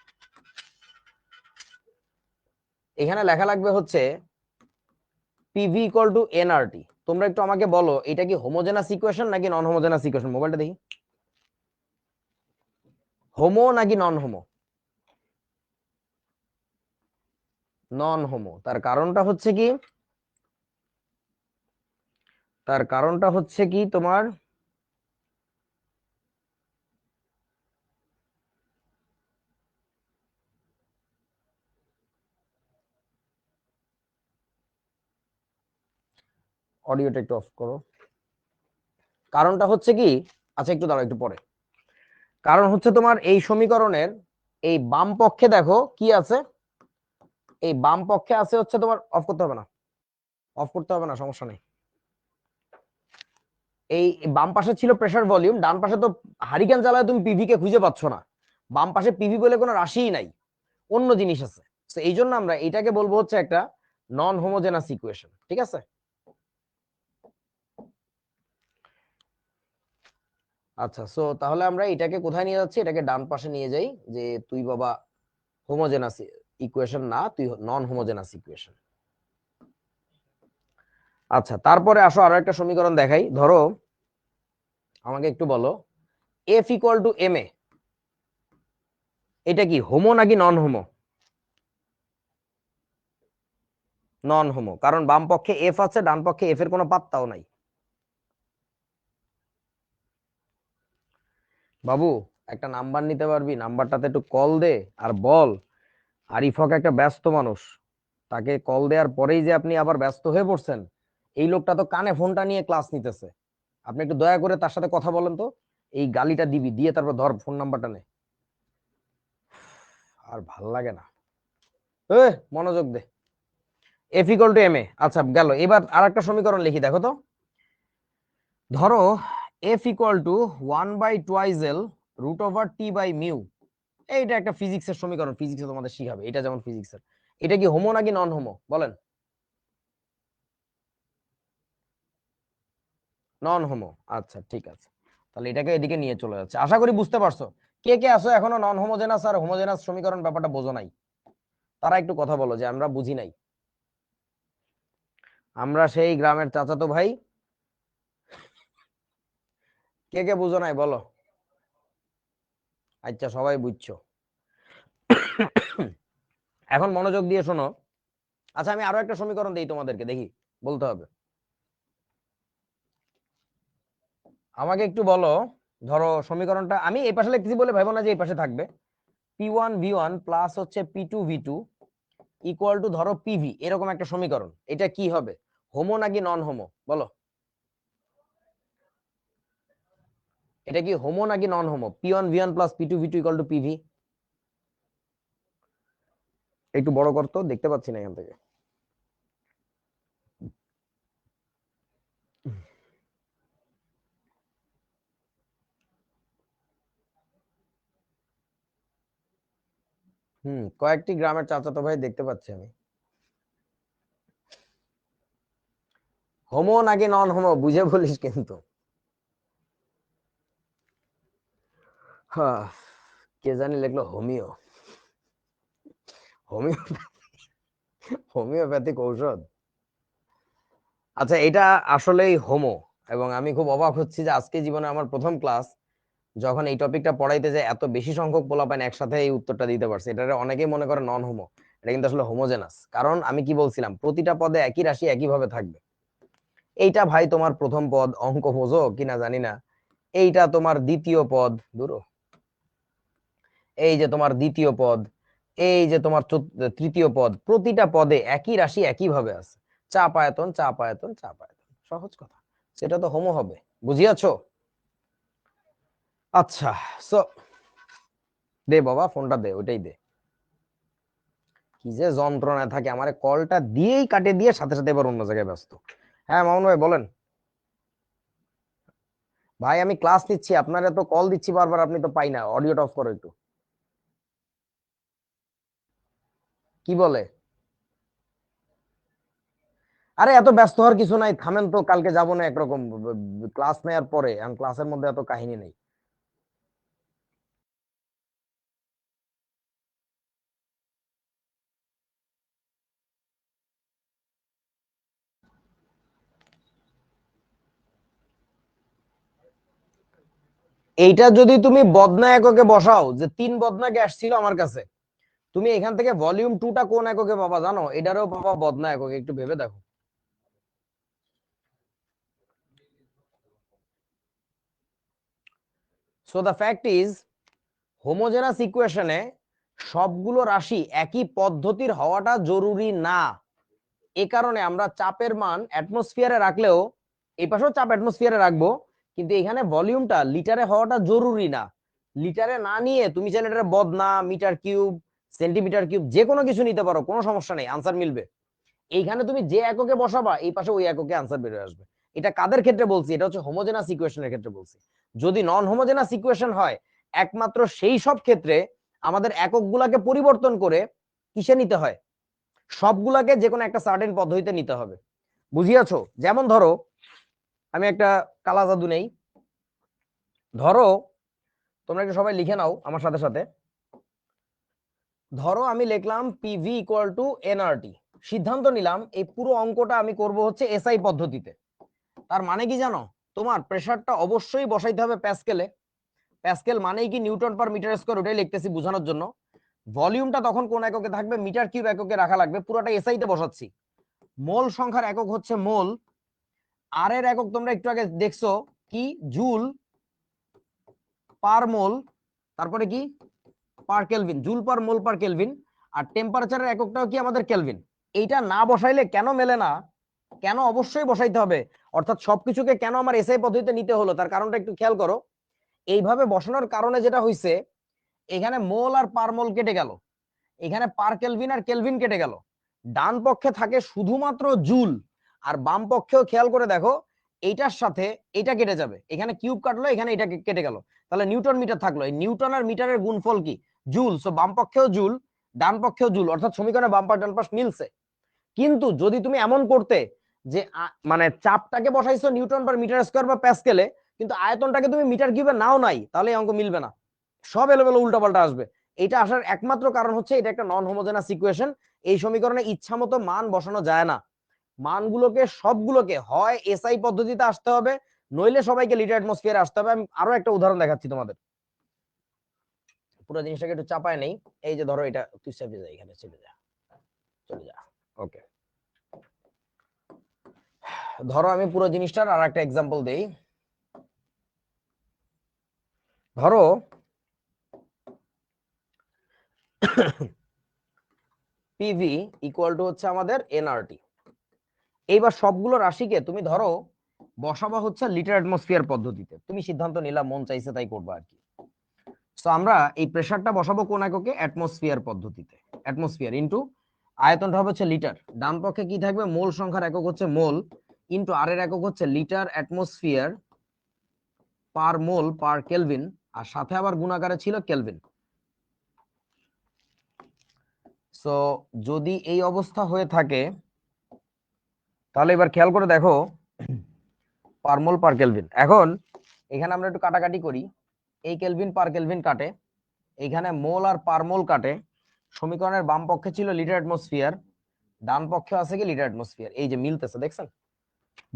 এখানে লেখা লাগবে হচ্ছে পিভি ইকুয়াল টু এনআরটি। তোমরা একটু আমাকে বলো এটা কি হোমোজেনাস ইকুয়েশন নাকি নন হোমোজেনাস ইকুয়েশন? মোবাইলটা দেখি, হোমো নাকি নন হোমো? নন হোমো। তার কারণটা হচ্ছে কি? তার কারণটা হচ্ছে কি তোমার, অডিওটা একটু অফ করো। কারণটা হচ্ছে কি, আচ্ছা একটু দাঁড়াও, একটু পরে। কারণ হচ্ছে তোমার এই সমীকরণের এই বাম পক্ষে দেখো কি আছে। এই বাম পক্ষে আছে হচ্ছে তোমার, অফ করতে হবে না, অফ করতে হবে না, সমস্যা নেই। এই বাম পাশে ছিল প্রেসার ভলিউম, ডান পাশে তো হারিকেন জ্বালায় তুমি পিভি কে খুঁজে পাচ্ছ না। বাম পাশে পিভি বলে কোনো রাশিই নাই, অন্য জিনিস আছে। তো এই জন্য আমরা এটাকে বলবো হচ্ছে একটা নন হোমোজেনাস ইকুয়েশন। ঠিক আছে? আচ্ছা, সো তাহলে আমরা এটাকে কোথায় নিয়ে যাচ্ছি? এটাকে ডান পাশে নিয়ে যাই, যে তুই বাবা হোমোজেনাস ইকুয়েশন না, তুই নন হোমোজেনাস ইকুয়েশন। আচ্ছা, তারপরে আসো আরো একটা সমীকরণ দেখাই। ধরো আমাকে একটু বলো F equal two M A, এটা কি হোমো নাকি নন হোমো? নন হোমো, কারণ বাম পক্ষে এফ আছে, ডান পক্ষে এফ এর কোনো পাত্তাও নাই। বাবু একটা নাম্বার নিতে পারবি? নাম্বারটাতে একটু কল দে আর বল আরিফ হক একটা ব্যস্ত মানুষ, তাকে কল দেওয়ার পরেই যে আপনি আবার ব্যস্ত হয়ে পড়ছেন। এই লোকটা তো কানে ফোনটা নিয়ে ক্লাস নিতেছে, আপনি একটু দয়া করে তার সাথে কথা বলেন তো। এই গালিটা দিবি, দিয়ে তারপর ধর ফোন নাম্বারটা নে। আর ভাল লাগে না। মনোযোগ দে। F equal two M A, আচ্ছা গেল। এবার আর একটা সমীকরণ লিখি, দেখো তো। ধরো F equal to 1/2 root over T by mu. এইটা একটা ফিজিক্সের সমীকরণ, ফিজিক্সে তোমাদের শিখাবে এটা, যেমন ফিজিক্সের। এটা কি হোমো নাকি নন হোমো বলেন? নন হোমো। আচ্ছা ঠিক আছে, তাহলে এটাকে এদিকে নিয়ে চলে যাচ্ছে। আশা করি বুঝতে পারছো। কে কে আসো এখনো নন হোমোজেনাস আর হোমোজেনাস সমীকরণ ব্যাপারটা বোঝো নাই? তারা একটু কথা বলো যে আমরা বুঝি নাই। আমরা সেই গ্রামের চাচাতো ভাই। কে কে বুঝো নাই বলো? আচ্ছা সবাই বুঝছো। এখন মনোযোগ দিয়ে শোনো। আচ্ছা আমি আরো একটা সমীকরণ দিই তোমাদেরকে, দেখি বলতে হবে। আমাকে একটু বলো, ধরো সমীকরণটা আমি এই পাশে লিখতেছি বলে ভাবো না যে এই পাশে থাকবে। p1v1 প্লাস হচ্ছে p2v2 ইকুয়াল টু ধরো পিভি, এরকম একটা সমীকরণ। এটা কি হবে, হোমো নাকি নন হোমো বলো? এটা কি হোমো নাকি non homo? p1v1 plus p2v2 equal to PV. একটু বড় করতো, দেখতে পাচ্ছি না এখান থেকে। কয়েকটি গ্রামের চাচাতো ভাই দেখতে পাচ্ছি আমি। হোমো নাকি নন হোমো বুঝে বলিস কিন্তু। হ্যাঁ, কে জানি লিখলো হোমিও। হোমিও, হোমিওপ্যাথিক ঔষধ। আচ্ছা, এটা আসলেই হোমো। এবং আমি খুব অবাক হচ্ছি যে আজকে জীবনে আমার প্রথম ক্লাস, যখন এই টপিকটা পড়াইতে যায় এত বেশি সংখ্যক পোলাপাইন একসাথে এই উত্তরটা দিতে পারছে। এটা অনেকেই মনে করে নন হোমো, এটা কিন্তু আসলে হোমোজেনাস। কারণ আমি কি বলছিলাম, প্রতিটা পদে একই রাশি একইভাবে থাকবে। এইটা ভাই তোমার প্রথম পদ, অঙ্ক বোঝো কিনা জানি না। এইটা তোমার দ্বিতীয় পদ, দূরো। এই যে তোমার দ্বিতীয় পদ, এই যে তোমার তৃতীয় পদ, প্রতিটা পদে একই রাশি একইভাবে আছে। চাপ আয়তন, চাপ আয়তন, চাপ আয়তন, সহজ কথা। সেটা তো হোমো হবে, বুঝিয়াছো? আচ্ছা, সো দে বাবা ফোনটা দে, ওইটাই দে। কি যে যন্ত্রণায় থাকে, আমার কলটা দিয়েই কাটে দিয়ে সাথে সাথে এবার অন্য জায়গায় ব্যস্ত। হ্যাঁ মামুন ভাই বলেন। ভাই আমি ক্লাস নিচ্ছি, আপনারা তো কল দিচ্ছি বারবার, আপনি তো পাই না। অডিওটা অফ করো একটু। কি বলে? আরে এত ব্যস্ত হওয়ার কিছু নাই, থামেন তো, কালকে যাবো না একরকম। ক্লাস নেওয়ার পরে এখন ক্লাসের মধ্যে এত কাহিনী নেই। এইটা যদি তুমি বদনা এককে বসাও, যে 3 বদনা গ্যাস ছিল আমার কাছে, তুমি এখান থেকে ভলিউম 2টা কোন এককে পাবা জানো? এটারও পাবা বদনা এককে, একটু ভেবে দেখো। So the fact is, homogeneous ইকুয়েশনে সবগুলো রাশি একই পদ্ধতির হওয়াটা জরুরি না। এ কারণে আমরা চাপের মান অ্যাটমসফিয়ারে রাখলেও, এই পাশেও চাপ অ্যাটমসফিয়ারে রাখবো, কিন্তু এখানে ভলিউমটা লিটারে হওয়াটা জরুরি না। লিটারে না নিয়ে তুমি চাইলে এটা বদনা, মিটার কিউব, সেন্টিমিটার কিউব, যে কোনো কিছু নিতে পারো, কোনো সমস্যা নেই, আনসার মিলবে। এইখানে তুমি যে এককে বসাবা এই পাশে ওই এককে আনসার বের হয়ে আসবে। এটা কাদের ক্ষেত্রে বলছি? এটা হচ্ছে হোমোজেনাস ইকুয়েশনের ক্ষেত্রে বলছি। যদি নন হোমোজেনাস ইকুয়েশন হয়, একমাত্র সেই সব ক্ষেত্রে আমাদের এককগুলাকে পরিবর্তন করে কিসে নিতে হয়, সবগুলাকে যে কোনো একটা সার্টেন পদ্ধতিতে নিতে হবে। বুঝিয়াছো? যেমন ধরো, আমি একটা কালা জাদু নেই। ধরো, তোমরা একটু সবাই লিখে নাও আমার সাথে সাথে। ধরো আমি লিখলাম পিভি ইকুয়াল টু এনআরটি। সিদ্ধান্ত নিলাম এই পুরো অঙ্কটা আমি করব হচ্ছে এসআই পদ্ধতিতে। তার মানে কি জানো? তোমার প্রেসারটা অবশ্যই বসাইতে হবে প্যাসকেলে। প্যাসকেল মানেই কি নিউটন পার মিটার স্কয়ার, ওটাই লিখতেছি বোঝানোর জন্য। ভলিউমটা তখন কোন এককে থাকবে? মিটার কিউব এককে রাখা লাগবে। পুরোটা এসআই তে বসাচ্ছি। মোল সংখ্যার একক হচ্ছে মোল। আর এর একক তোমরা একটু আগে দেখছো কি, জুল পার মোল, তারপরে কি পার kelvin, joule per mole per kelvin. আর টেম্পারেচারের এককটাও কি আমাদের কেলভিন। এইটা না বসাইলে কেন মেলে না, কেন অবশ্যই বসাইতে হবে, অর্থাৎ সবকিছুকে কেন আমার এসআই পদ্ধতিতে নিতে হলো, তার কারণটা একটু খেয়াল করো। এইভাবে বসানোর কারণে যেটা হইছে, এখানে মোল আর পার মোল কেটে গেল, এখানে পার কেলভিন আর কেলভিন কেটে গেল। ডান পক্ষে থাকে শুধুমাত্র জুল, আর বাম পক্ষেও খেয়াল করে দেখো, এইটার সাথে এটা কেটে যাবে, এখানে কিউব কাটলো, এখানে এটা কেটে গেল, তাহলে নিউটন মিটার থাকলো। এই নিউটন আর মিটারের গুণফল কি? জুল। সো বাম পক্ষেও জুল, ডান পক্ষেও জুল, অর্থাৎ সমীকরণে বাম পাশ ডান পাশ মিলছে। কিন্তু যদি তুমি এমন করতে যে মানে চাপটাকে বসাইছো নিউটন পার মিটার স্কয়ার বা প্যাসকেলে, কিন্তু আয়তনটাকে তুমি মিটার কিউবে নাও নাই, তাহলে অঙ্ক মিলবে না, সব এলোমেলো উল্টাপাল্টা আসবে। এটা আসার একমাত্র কারণ হচ্ছে এটা একটা নন হোমোজেনাস ইকুয়েশন। এই সমীকরণে ইচ্ছা মতো মান বসানো যায় না। মানগুলোকে সবগুলোকে হয় এসআই পদ্ধতিতে আসতে হবে, নইলে সবাইকে লিটার অ্যাটমসফিয়ারে আসতে হবে। আমি আরো একটা উদাহরণ দেখাচ্ছি তোমাদের, পুরো জিনিসটাকে একটু চাপায় নেই। এই যে ধরো এটা, তুই চেপে যা, এখানে চেপে যা, চলে যা। ওকে, ধরো আমি পুরো জিনিসটার আর একটা এক্সাম্পল দেই। ধরো পিভি ইকুয়াল টু হচ্ছে আমাদের এনআরটি। এইবার সবগুলো রাশিকে তুমি ধরো বসাবা হচ্ছে লিটার অ্যাটমসফিয়ার পদ্ধতিতে। তুমি সিদ্ধান্ত নিলা, মন চাইছে তাই করবা আর কি। তো আমরা এই প্রেসারটা বসাবো কোন এককে? অ্যাটমসফিয়ার পদ্ধতিতে। অ্যাটমসফিয়ার ইনটু আয়তনটা হবে হচ্ছে লিটার। ডান পক্ষে কি থাকবে? মোল সংখ্যার একক হচ্ছে মোল, ইনটু আর এর একক হচ্ছে litre atmosphere per mole per kelvin, আর সাথে আবার গুণাকারে ছিল কেলভিন। সো যদি এই অবস্থা হয়ে থাকে তাহলে এবার খেয়াল করে দেখো পার মোল পার কেলভিন। এখন এখানে আমরা একটু কাটাকাটি করি, এই কেলভিন পার কেলভিন কাটে, এখানে মোল আর পার মোল কাটে। সমীকরণের বাম পক্ষে ছিল লিটার অ্যাটমসফিয়ার, ডান পক্ষে আছে কি লিটার অ্যাটমসফিয়ার, এই যে মিলতেছে দেখছেন,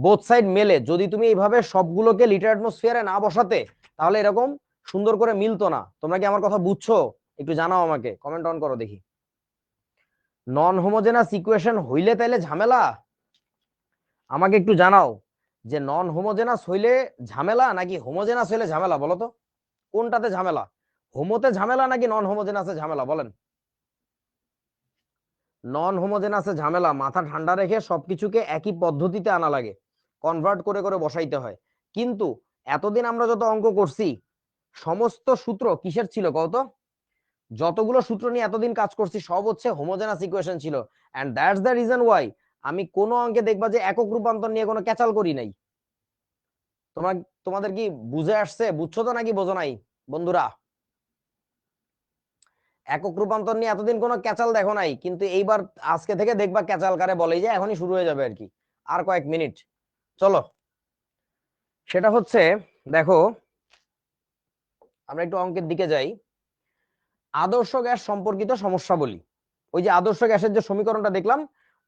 বোথ সাইড মেলে। যদি তুমি এইভাবে সবগুলোকে লিটার অ্যাটমসফিয়ারে না বসাতে তাহলে এরকম সুন্দর করে মিলতো না। তোমরা কি আমার কথা বুঝছো? একটু জানাও আমাকে, কমেন্ট অন করো দেখি। নন হোমোজেনাস ইকুয়েশন হইলে তাইলে ঝামেলা, আমাকে একটু জানাও যে নন হোমোজেনাস হইলে ঝামেলা নাকি হোমোজেনাস হইলে ঝামেলা, বলো তো কোনটাতে ঝামেলা, হোমোতে ঝামেলা নাকি নন হোমোজেনাসে ঝামেলা বলেন? নন হোমোজেনাসে ঝামেলা, মাথা ঠান্ডা রেখে সবকিছুকে একই পদ্ধতিতে আনা লাগে, কনভার্ট করে করে বসাইতে হয়। কিন্তু এতদিন আমরা যত অঙ্ক করছি সমস্ত সূত্র কিসের ছিল কত? যতগুলো সূত্র নিয়ে এতদিন কাজ করছি সব হচ্ছে হোমোজেনাস ইকুয়েশন ছিল। And that's the reason why আমি কোনো অঙ্কে দেখবা যে একক রূপান্তর নিয়ে কোনো ক্যাচাল করি নাই। তোমার তোমাদের কি বুঝে আসছে? বুঝছো তো নাকি বোঝো নাই বন্ধুরা? একক রূপান্তর নিয়ে এতদিন কোনো ক্যাচাল দেখো নাই, কিন্তু এইবার আজকে থেকে দেখবা ক্যাচাল কারে বলে, যে এখনই শুরু হয়ে যাবে আর কি, আর কয়েক মিনিট। চলো, সেটা হচ্ছে দেখো আমরা একটু অঙ্কের দিকে যাই। আদর্শ গ্যাস সম্পর্কিত সমস্যা বলি, ওই যে আদর্শ গ্যাসের যে সমীকরণটা দেখলাম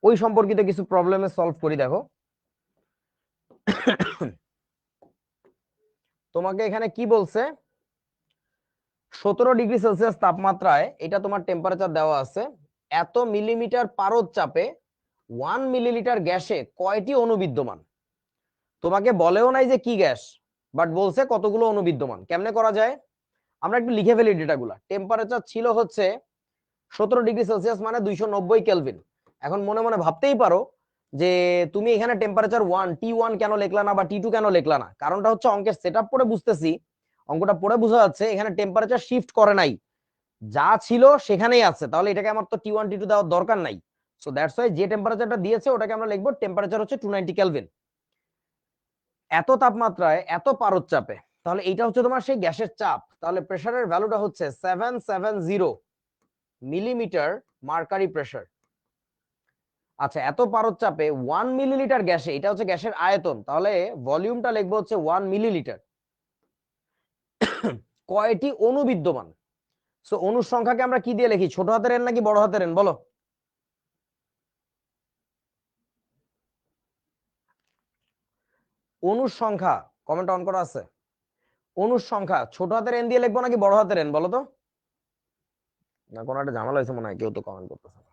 ওই সম্পর্কিত কিছু প্রবলেমে সলভ করি। দেখো তোমাকে এখানে কি বলছে, 17 ডিগ্রি সেলসিয়াস তাপমাত্রায়, এটা তোমার টেম্পারেচার দেওয়া আছে, এত মিলিমিটার পারদ চাপে 1 মিলিলিটার গ্যাসে কয়টি অণু বিদ্যমান? তোমাকে বলেও নাই যে কি গ্যাস, বাট বলছে কতগুলো অণু বিদ্যমান। কেমনে করা যায়? আমরা একটু লিখে ফেলি ডেটাগুলা। টেম্পারেচার ছিল হচ্ছে 17 ডিগ্রি সেলসিয়াস মানে 290 কেলভিন। এখন মনে মনে ভাবতেই পারো যে তুমি এখানে টেম্পারেচার T1 কেন লিখলা না বা T2 কেন লিখলা না? কারণটা হচ্ছে অঙ্কের সেটআপ পড়ে বুঝতেছি, অঙ্কটা পড়ে বোঝা যাচ্ছে এখানে টেম্পারেচার শিফট করে নাই, যা ছিল সেখানেই আছে। তাহলে এটাকে আমার তো T1 T2 দেওয়ার দরকার নাই। সো দ্যাটস ওয়াই যে টেম্পারেচারটা দিয়েছে ওটাকে আমরা লিখবো টেম্পারেচার হচ্ছে 290 কেলভিন। এত তাপমাত্রায় এত পারদ চাপে, তাহলে এটা হচ্ছে তোমার সেই গ্যাসের চাপ। তাহলে প্রেসারের ভ্যালুটা হচ্ছে 770 মিলিমিটার মার্কারি প্রেসার। আচ্ছা, এত পারদ চাপে 1 মিলিলিটার গ্যাসে, এটা হচ্ছে গ্যাসের আয়তন, তাহলে ভলিউমটা লিখবো হচ্ছে 1 মিলিলিটার। কয়টি অণু বিদ্যমান? সো অণুর সংখ্যাকে আমরা কি দিয়ে লিখি, ছোট হাতের এন নাকি বড় হাতের এন বলো? অণুর সংখ্যা কমেন্ট অন করা আছে? অণুর সংখ্যা ছোট হাতের এন দিয়ে লিখবো নাকি বড় হাতের এন বলো তো? না কোনো একটা ঝামেলা হয়েছে মনে হয়, কেউ তো কমেন্ট করতেছে না।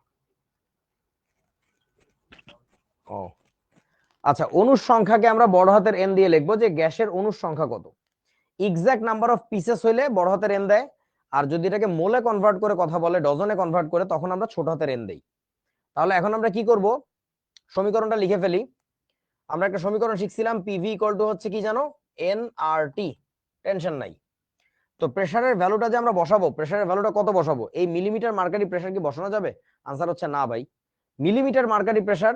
ও আচ্ছা, অণুর সংখ্যাকে আমরা বড় হাতের এন দিয়ে লিখবো, যে গ্যাসের অণুর সংখ্যা কত। এক্সাক্ট নাম্বার অফ পিসেস হইলে বড় হাতের এন দেয়, আর যদি এটাকে মোলে কনভার্ট করে কথা বলে, ডজনে কনভার্ট করে, তখন আমরা ছোট হাতের এন দেই। তাহলে এখন আমরা কি করব, সমীকরণটা লিখে ফেলি। আমরা একটা সমীকরণ শিখছিলাম, পিভি ইকুয়াল টু হচ্ছে কি জানো, এন আর টি, টেনশন নাই। তো প্রেসারের ভ্যালুটা যে আমরা বসাবো, প্রেসারের ভ্যালুটা কত বসাবো? এই মিলিমিটার মার্কারি প্রেসার কি বসানো যাবে? আনসার হচ্ছে না ভাই। মিলিমিটার মার্কারি প্রেসার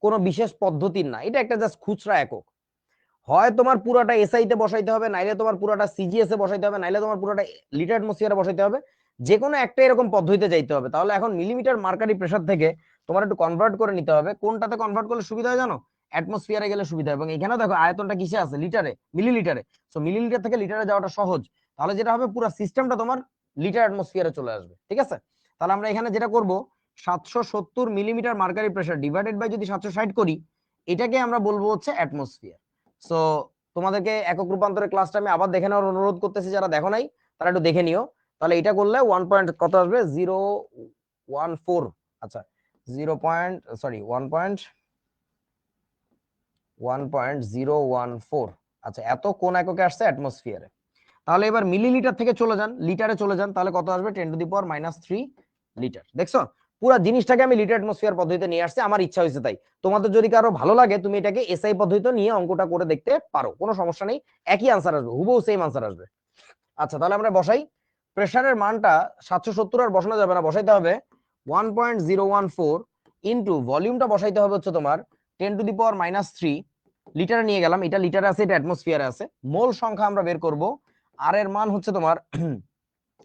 কোনো বিশেষ পদ্ধতির না, এটা একটা জাস্ট খুচরা একক। হয় তোমার পুরাটা এসআই তে বসাইতে হবে, নাইলে তোমার পুরাটা সিজিএস এ বসাইতে হবে, নাইলে তোমার পুরাটা লিটার অ্যাটমসফিয়ারে বসাইতে হবে, যে কোনো একটা এরকম পদ্ধতিতে যাইতে হবে। তাহলে এখন মিলিমিটার মার্কারি প্রেসার থেকে তোমার একটু কনভার্ট করে নিতে হবে। কোনটাতে কনভার্ট করলে সুবিধা হয় জানো? অ্যাটমসফিয়ারে গেলে সুবিধা হয়। এবং এখানে দেখো আয়তনটা কিসে আছে, লিটারে, মিলিলিটারে। সো মিলিলিটার থেকে লিটারে যাওয়াটা সহজ। তাহলে যেটা হবে, পুরো সিস্টেমটা তোমার লিটার অ্যাটমসফিয়ারে চলে আসবে। ঠিক আছে, তাহলে আমরা এখানে যেটা করব, 770 millimetre mercury pressure divided by যদি 760 করি, এটাকে আমরা বলবো হচ্ছে অ্যাটমসফিয়ার। সো তোমাদেরকে একক রূপান্তরের ক্লাসটা আমি আবার দেখে নেওয়ার অনুরোধ করতেছি, যারা দেখো নাই তারা একটু দেখে নিও। তাহলে এটা করলে 1 পয়েন্ট কত আসবে, 014। আচ্ছা 1.014। আচ্ছা, এত কোন এককে আসছে, অ্যাটমসফিয়ারে। তাহলে এবার মিলিলিটার থেকে চলে যান, লিটারে চলে যান, তাহলে কত আসবে, 10⁻³ লিটার। দেখছো, পুরো জিনিসটাকে আমি লিটার অ্যাটমসফিয়ার পদ্ধতিতে নিয়ে আসছি, আমার ইচ্ছা হয়েছে তাই। তোমাদের যদি কারো ভালো লাগে তুমি এটাকে এসআই পদ্ধতিতে নিয়ে অঙ্কটা করে দেখতে পারো, কোনো সমস্যা নেই, একই আনসার আসবে, হুবহু সেম আনসার আসবে। আচ্ছা, তাহলে আমরা বসাই। প্রেসারের মানটা 770 আর বসানো যাবে না, বসাইতে হবে 1.014 ইন্টু ভলিউমটা বসাইতে হবে হচ্ছে তোমার 10⁻³ লিটারে নিয়ে গেলাম, এটা লিটারে আছে, এটা অ্যাটমসফিয়ারে আছে। মোল সংখ্যা আমরা বের করব, আর এর মান হচ্ছে তোমার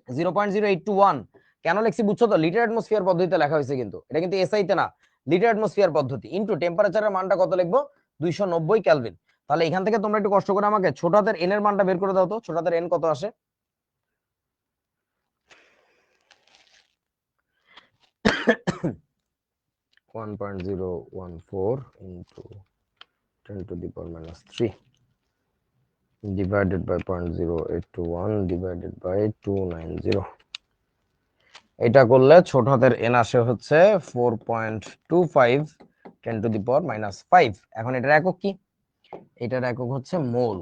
0.0821, কেন লিখছি বুঝছো তো? লিটার অ্যাটমসফিয়ার পদ্ধতিতে লেখা হয়েছে, কিন্তু এটা কিন্তু এসআই তে না, লিটার অ্যাটমসফিয়ার পদ্ধতি ইনটু টেম্পারেচারের মানটা কত লিখবো? 290 কেলভিন। তাহলে এখান থেকে তোমরা একটু কষ্ট করে আমাকে ছোট হাতের এন এর মানটা বের করে দাও তো। ছোট হাতের এন কত আসে? (1.014 into 10 to the power minus 3 divided by 0.0821 divided by 290। এটা করলে ছোট হাতের এন আসে হচ্ছে 4.25 10 to the power minus 5। এখন এটার একক কি? এটার একক হচ্ছে মোল।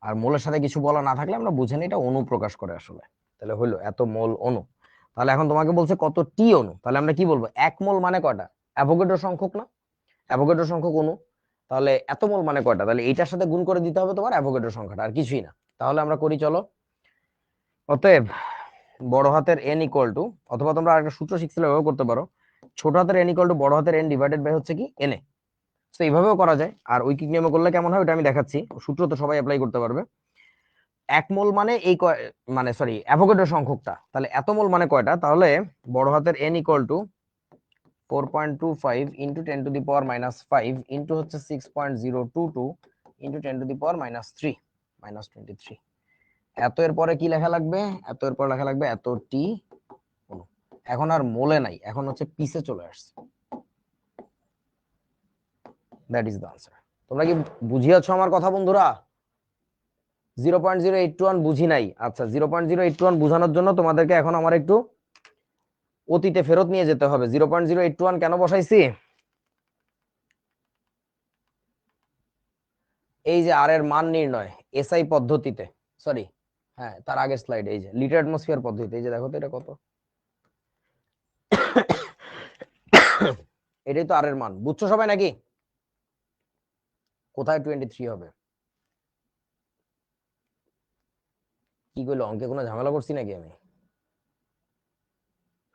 আর মোলের সাথে কিছু বলা না থাকলে আমরা বুঝে নিই এটা অণু প্রকাশ করে আসলে। তাহলে হলো এত মোল অণু। তাহলে এখন তোমাকে বলছে কত টি অণু, তাহলে আমরা কি বলবো? এক মোল মানে কয়টা? অ্যাভোগাড্রো সংখ্যক না? অ্যাভোগাড্রো সংখ্যক অণু। তাহলে এত মোল মানে কয়টা? তাহলে এইটার সাথে গুণ করে দিতে হবে তোমার অ্যাভোগাড্রো সংখ্যাটা, আর কিছুই না। তাহলে আমরা করি চলো। অতএব বড় হাতের এন ইকুয়াল টু, অথবা তোমরা আরেকটা সূত্র শিখছিলে ব্যবহার করতে পারো, ছোট হাতের এন ইকুয়াল টু বড় হাতের এন ডিভাইডেড বাই হচ্ছে কি এন এ। তো এইভাবেও করা যায়, আর ঐকিক নিয়মে করলে কেমন হয় ওটা আমি দেখাচ্ছি। সূত্র তো সবাই অ্যাপ্লাই করতে পারবে। এক মোল মানে এই মানে সরি অ্যাভোগাড্রো সংখ্যকটা, তাহলে এত মোল মানে কয়টা? তাহলে বড় হাতের N equal two 4.25 into 10 to the power minus 5 into হচ্ছে 6.022 into 10 to the power minus 3 minus 23। এত এর পরে কি লেখা লাগবে? এত এর পরে লেখা লাগবে এত টি। এখন আর মোলে নাই, এখন হচ্ছে পিসে চলে আসছে। That is the answer. তোমরা কি বুঝিয়েছো আমার কথা বন্ধুরা? 0.0821 বুঝি নাই? আচ্ছা, 0.081 বুঝানোর জন্য তোমাদেরকে এখন আমার একটু অতীতে ফেরত নিয়ে যেতে হবে। 0.081 কেন বসাইছি? এই যে আর এর মান নির্ণয় এসআই পদ্ধতিতে, সরি হ্যাঁ তার আগের স্লাইড, এই যে লিটার অ্যাটমসফিয়ার পদ্ধতিতে, এই যে দেখো তো এটা কত। এটাই তো আর এর মান, বুঝছো সবাই নাকি? কোথায় 23 হবে? কি কইলো, অঙ্কে কোনো ঝামেলা করছি নাকি আমি?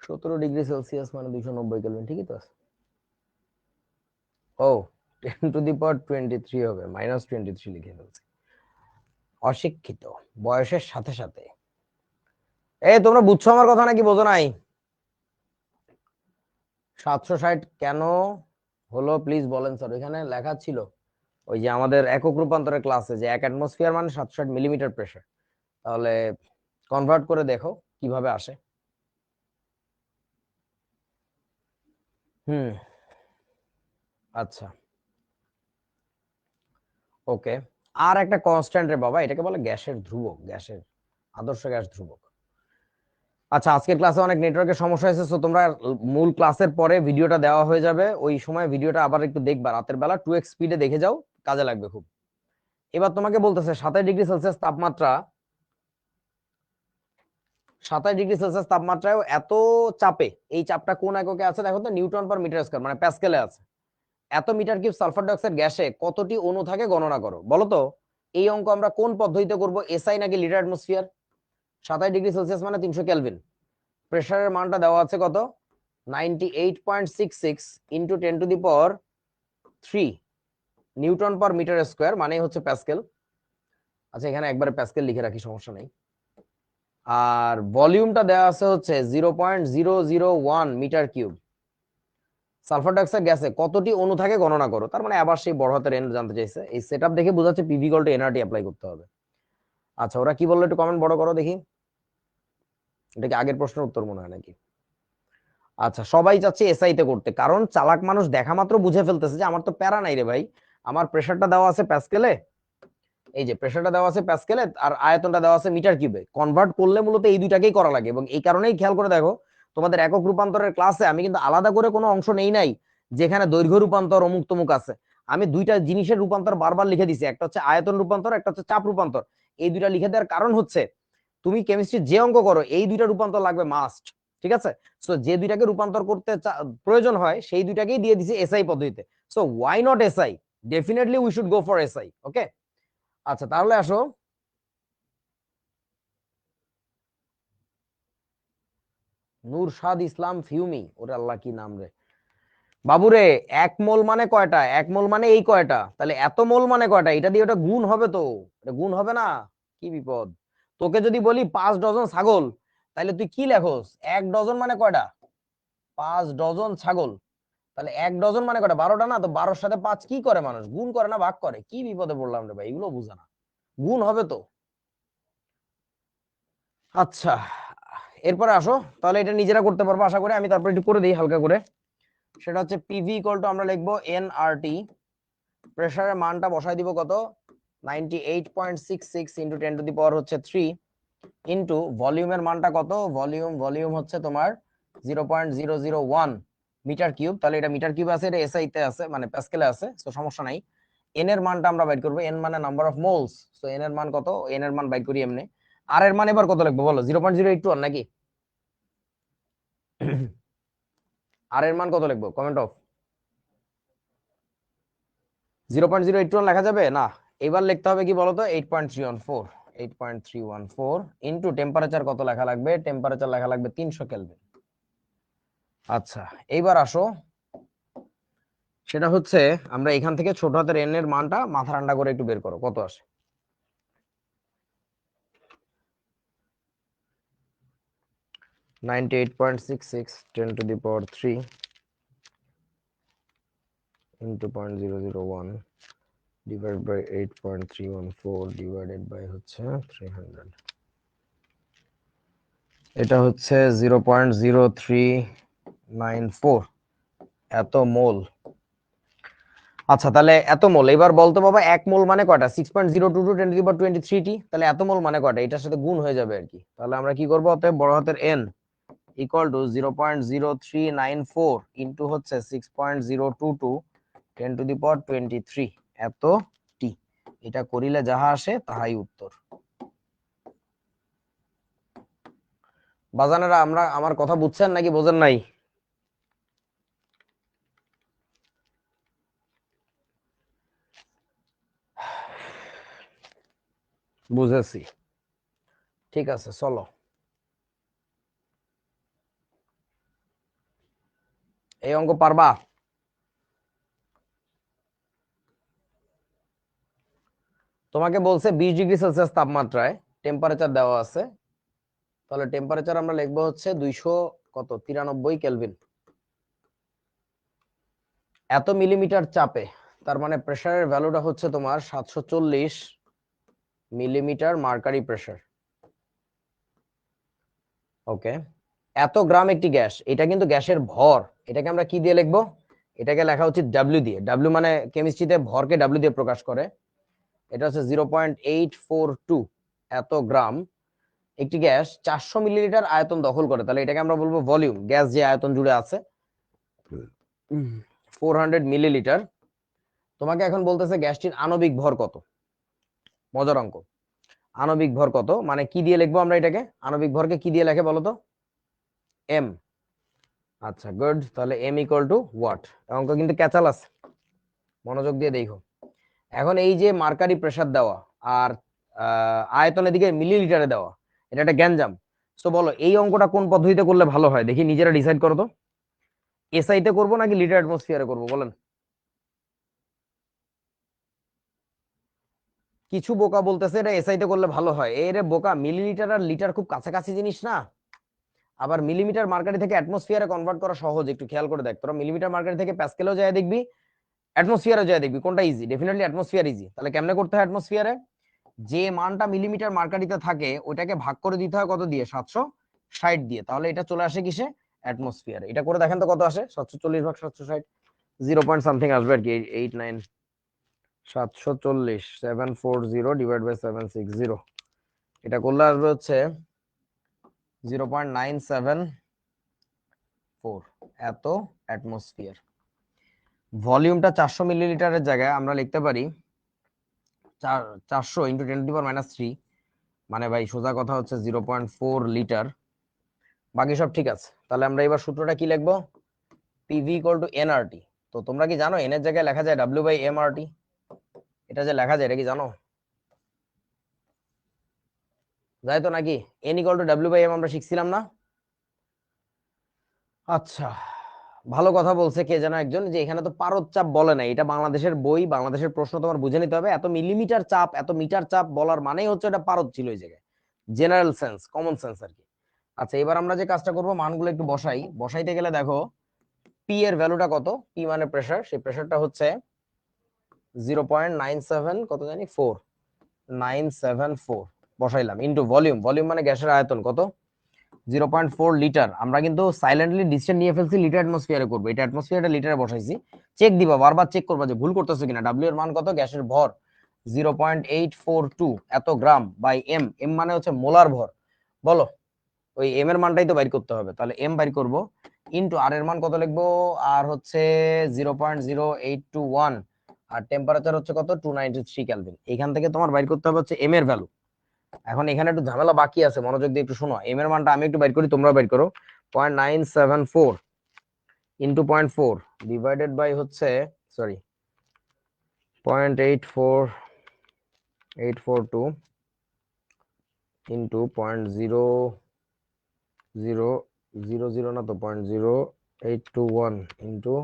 17°C মানে 290 কেলভিন, ঠিকই তো আছে। ও 10 টু দি পাওয়ার 23 হবে, মাইনাস 23 লিখে ফেলছি। অশিক্ষিত বয়সের সাথে সাথে। এই তোমরা বুঝছো আমার কথা নাকি বোঝো নাই? 760 কেন হলো প্লিজ বলেন স্যার। এখানে লেখা ছিল ওই যে আমাদের একক রূপান্তরের ক্লাসে যে 1 অ্যাটমসফিয়ার মানে 760 মিলিমিটার প্রেসার। তাহলে কনভার্ট করে দেখো কিভাবে আসে। হুম, আচ্ছা ওকে। আর একটা কনস্ট্যান্ট রে বাবা, এটাকে বলে গ্যাসের ধ্রুবক, গ্যাসের আদর্শ গ্যাস ধ্রুবক। আচ্ছা, আজকের ক্লাসে অনেক নেটওয়ার্কের সমস্যা হয়েছে, তো তোমরা মূল ক্লাসের পরে ভিডিওটা দেওয়া হয়ে যাবে, ওই সময় ভিডিওটা আবার একটু দেখবা রাতের বেলা, 2x স্পিডে দেখে যাও, কাজে লাগবে খুব। এবার তোমাকে বলতেছে 27°C তাপমাত্রা, 27°C তাপমাত্রায় এত চাপে, এই চাপটা কোন এককে আছে দেখো তো? নিউটন পার মিটার স্কয়ার মানে প্যাসকেলে আছে। এত মিটার কিউব সালফার ডাইঅক্সাইড গ্যাসে কতটি অণু থাকে গণনা করো। বলো তো এই অঙ্ক আমরা কোন পদ্ধতিতে করব, এসআই নাকি লিটার অ্যাটমসফিয়ার? 27°C মানে 300 কেলভিন। প্রেসারের মানটা দেওয়া আছে কত? 98.66 into 10 to the power 3 newton per metre square মানে হচ্ছে প্যাসকেল। আচ্ছা, এখানে একবারে প্যাসকেল লিখে রাখি, সমস্যা নেই। আর ভলিউমটা দেওয়া আছে হচ্ছে 0.001 মিটার কিউব। সালফার ডাইঅক্সাইড গ্যাসে কতটি অণু থাকে গণনা করো। তার মানে আবার সেই বড় হাতের এন জানতে চাইছে। এই সেটআপ দেখে বোঝাচ্ছে PV equal to nRT apply করতে হবে। আচ্ছা, ওরা কি বললো একটু কমেন্ট বড় করো দেখি। এটা কি আগের প্রশ্নের উত্তর মনে হয় নাকি? আচ্ছা, সবাই যাচ্ছে এসআই তে করতে, কারণ চালাক মানুষ দেখা মাত্র বুঝে ফেলতেছে যে আমার তো প্যারা নাই রে ভাই, আমার প্রেসারটা দেওয়া আছে প্যাসকেলে, এই যে প্রেসারটা দেওয়া আছে প্যাসকেলে আর আয়তনটা দেওয়া আছে মিটার কিউবে। কনভার্ট করলে মূলত এই দুইটাকেই করা লাগে, এবং এই কারণেই খেয়াল করে দেখো তোমাদের একক রূপান্তরের ক্লাসে আমি কিন্তু আলাদা করে কোনো অংশ নেই নাই যেখানে দৈর্ঘ্য রূপান্তর অমুক তমুক আছে। আমি দুইটা জিনিসের রূপান্তর বারবার লিখে দিছি, একটা হচ্ছে আয়তন রূপান্তর, একটা হচ্ছে চাপ রূপান্তর। এই দুইটা লিখে দেওয়ার কারণ হচ্ছে তুমি কেমিস্ট্রি যে অঙ্ক করো এই দুইটা রূপান্তর লাগবে মাস্ট, ঠিক আছে? সো যে দুইটাকে রূপান্তর করতে প্রয়োজন হয় সেই দুইটাকেই দিয়ে দিছি এসআই পদ্ধতিতে। So why not SI? Definitely we should go for SI. Okay, আচ্ছা তাহলে আসো। নূরশাদ ইসলাম ফিউমি, ওরে আল্লাহ কি নাম রে বাবুরে। এক মোল মানে কয়টা? এক মোল মানে এই কয়টা, তাহলে এত মোল মানে কয়টা? এটা দিয়ে ওটা গুণ হবে তো, এটা গুণ হবে না, কি বিপদ। তোকে যদি বলি 5 ডজন ছাগল, তাহলে তুই কি লেখোস? 1 ডজন মানে কয়টা? 5 ডজন ছাগল। তাহলে 1 ডজন মানে কয়টা? 12টা না? তো 12-র সাথে 5 কি করে মানুষ? গুণ করে না ভাগ করে? কি বিপদে পড়লাম রে ভাই, এগুলো বুঝে না। গুণ হবে তো। আচ্ছা, এরপরে আসো, তাহলে এটা নিজেরা করতে পারবো আশা করি। আমি তারপর একটু করে দিই হালকা করে। সেটা হচ্ছে পিভি ইকুয়াল টু আমরা লিখবো এনআরটি, প্রেসারের মানটা বসাই দিব কত? 98.66 ইন্টু 10⁻³ ইন্টু ভলিউমের মানটা কত? ভলিউম হচ্ছে তোমার 0.001 মিটার কিউব। তাহলে এটা মিটার কিউব আছে, এটা এসআই তে আছে, মানে প্যাসকেলে আছে, তো সমস্যা নাই। এন এর মানটা আমরা বাইর করব, এন মানে number of moles. So N এর মান কত? এন এর মান বাইর করি এমনি। আর এর মান এবার কত লিখবো বলো? 0.081 নাকি? আর এর মান কত লিখবো? Comment of. 0.081 লেখা যাবে না? এবার লিখতে হবে কি বলতো? 8.314। 8.314 ইন্টু টেম্পারেচার কত লেখা লাগবে? টেম্পারেচার লেখা লাগবে 300 কেলভিন। আচ্ছা, এইবার আসো, সেটা হচ্ছে আমরা এখান থেকে ছোট হাতের এন এর মানটা মাথা ঠান্ডা করে একটু বের করো, কত আসে? 98.66 10⁻³ into 0.001 divide by 8.314 divided by হচ্ছে 300। এটা হচ্ছে 0.0394 এত মোল। আচ্ছা, তাহলে এত মোল। এবার বলতো বাবা, 1 মোল মানে কয়টা? 6.022 10⁻23 তাহলে এত মোল মানে কয়টা? এটার সাথে গুণ হয়ে যাবে আর কি। তাহলে আমরা কি করবো? অতএব বড় হাতের এন ইকুয়াল টু 0.0394 ইন্টু হচ্ছে 6.022 10⁻23 এত টি। এটা করিলে যাহা আসে তাহাই উত্তর। বাজানেরা, আমরা আমার কথা বুঝছেন নাকি বোঝেন নাই? বুঝেছি, ঠিক আছে, চলো। এই অঙ্ক পারবা? তোমাকে বলছে 20°C তাপমাত্রায় টেম্পারেচার দেওয়া আছে। তাহলে টেম্পারেচার আমরা লিখবো হচ্ছে 293 কেলভিন। এত মিলিমিটার চাপে, তার মানে প্রেসারের ভ্যালুটা হচ্ছে তোমার 740 মিলিমিটার মার্কারি প্রেসার। ওকে, এত গ্রাম একটি গ্যাস, এটা কিন্তু গ্যাসের ভর। এটাকে আমরা কি দিয়ে লিখবো? এটাকে লেখা উচিত ডাব্লিউ দিয়ে। ডাব্লিউ মানে কেমিস্ট্রিতে ভরকে ডাব্লিউ দিয়ে প্রকাশ করে। এটা হচ্ছে 0.842 এত গ্রাম। একটি গ্যাস 400 মিলিলিটার আয়তন দখল করে, তাহলে এটাকে আমরা বলবো ভলিউম। গ্যাস যে আয়তন জুড়ে আছে 400 মিলিলিটার। তোমাকে এখন বলতেছে গ্যাসটির আণবিক ভর কত। মজার অঙ্ক। আণবিক ভর কত মানে কি দিয়ে লিখবো আমরা এটাকে? আণবিক ভরকে কি দিয়ে লেখে বলো তো? এম। আচ্ছা, গুড। তাহলে এম ইকুয়াল টু ওয়াট। অঙ্ক কিন্তু ক্যাচাল আছে, মনোযোগ দিয়ে দেখো। এখন এই যে মার্কারি প্রেসার দেওয়া আর আয়তনের দিকে মিলিলিটারে দেওয়া, এটা একটা গ্যাঞ্জাম। তো বলো এই অঙ্কটা কোন পদ্ধতিতে করলে ভালো হয় দেখি, নিজেরা ডিসাইড করো তো। এসআই তে করবো নাকি লিটার অ্যাটমসফিয়ারে করবো বলেন? কিছু বোকা বলতেছে এটা এসআই তে করলে ভালো হয়। এর বোকা, মিলিলিটার আর লিটার খুব কাছাকাছি জিনিস না? আবার মিলিমিটার মার্কারি থেকে অ্যাটমসফিয়ারে কনভার্ট করা সহজ, একটু খেয়াল করে দেখ তোরা। মিলিমিটার মার্কারি থেকে প্যাসকেলেও যায় দেখবি, অ্যাটমসফিয়ারে যায় দেখবি, কোনটা ইজি? Definitely atmosphere easy. তাহলে কেমনে করতে হয় অ্যাটমসফিয়ারে? যে মানটা মিলিমিটার মার্কারিতে থাকে ওটাকে ভাগ করে দিতে হয় কত দিয়ে? 760 দিয়ে। তাহলে এটা চলে আসে কিসে? অ্যাটমসফিয়ারে। এটা করে দেখেন তো কত আসে? 740 ভাগ 760, 0 পয়েন্ট সামথিং আসবে আর কি, 89। 740 740 ডিভাইড বাই 760, এটা করলে আসবে হচ্ছে 0.974 এত অ্যাটমসফিয়ার। ভলিউমটা 400 মিলিলিটারের জায়গায় আমরা লিখতে পারি 400 ইন্টু 10⁻³ মানে ভাই সোজা কথা হচ্ছে 0.4 লিটার। বাকি সব ঠিক আছে। তাহলে আমরা এবার সূত্রটা কি লিখবো? PV equal to nRT. তো তোমরা কি জানো এন এর জায়গায় লেখা যায় ডাব্লিউ বাই এম আর টি? এটা যে লেখা যায় এটা কি জানো? যাই তো নাকি? N equal to W by M আমরা শিখছিলাম না? আচ্ছা, ভালো কথা বলছে কে যেন একজন, যে এখানে তো পারদ চাপ বলে নাই। এটা বাংলাদেশের বই, বাংলাদেশের প্রশ্ন, তোমার বুঝে নিতে হবে। এত মিলিমিটার চাপ, এত মিটার চাপ বলার মানেই হচ্ছে এটা পারদ ছিল এই জায়গায়। জেনারেল সেন্স, কমন সেন্স আর কি। আচ্ছা, এবার আমরা যে কাজটা করব, মানগুলো একটু বসাইতে গেলে দেখো পি এর ভ্যালুটা কত, পি মানে প্রেসার, সেই প্রেসারটা হচ্ছে 0.97 কত জানি 4974 বসাইলাম, ইনটু ভলিউম, ভলিউম মানে গ্যাসের আয়তন কত 0.4 লিটার। আমরা কিন্তু সাইলেন্টলি ডিসটেন্স নিয়ে ফেলছি, লিটার অ্যাটমসফিয়ারে করবো, এটা অ্যাটমসফিয়ারটা লিটারে বসাইছি। চেক দিবা, বারবার চেক করবা যে ভুল করতেছো কিনা। ডাব্লিউ এর মান কত, গ্যাসের ভর 0.842 এত গ্রাম বাই এম, এম মানে হচ্ছে মোলার ভর। বলো ওই এম এর মানটাই তো বাইর করতে হবে, তাহলে এম বাইর করব, ইনটু আর এর মান কত লিখবো, আর হচ্ছে 0.0821, আর টেম্পারেচার হচ্ছে কত 293 কেলভিন। এখান থেকে তোমার বাইর করতে হবে হচ্ছে এম এর ভ্যালু। এখন এখানে একটু ঝামেলা বাকি আছে, মনোযোগ দিয়ে একটু শোনো। এম এর মানটা আমি একটু বাইর করি, তোমরা বাইর করো। 0.974 ইনটু 0.4 ডিভাইডেড বাই হচ্ছে, সরি 0.84842 ইনটু 0.0000 না তো 0.0821 ইনটু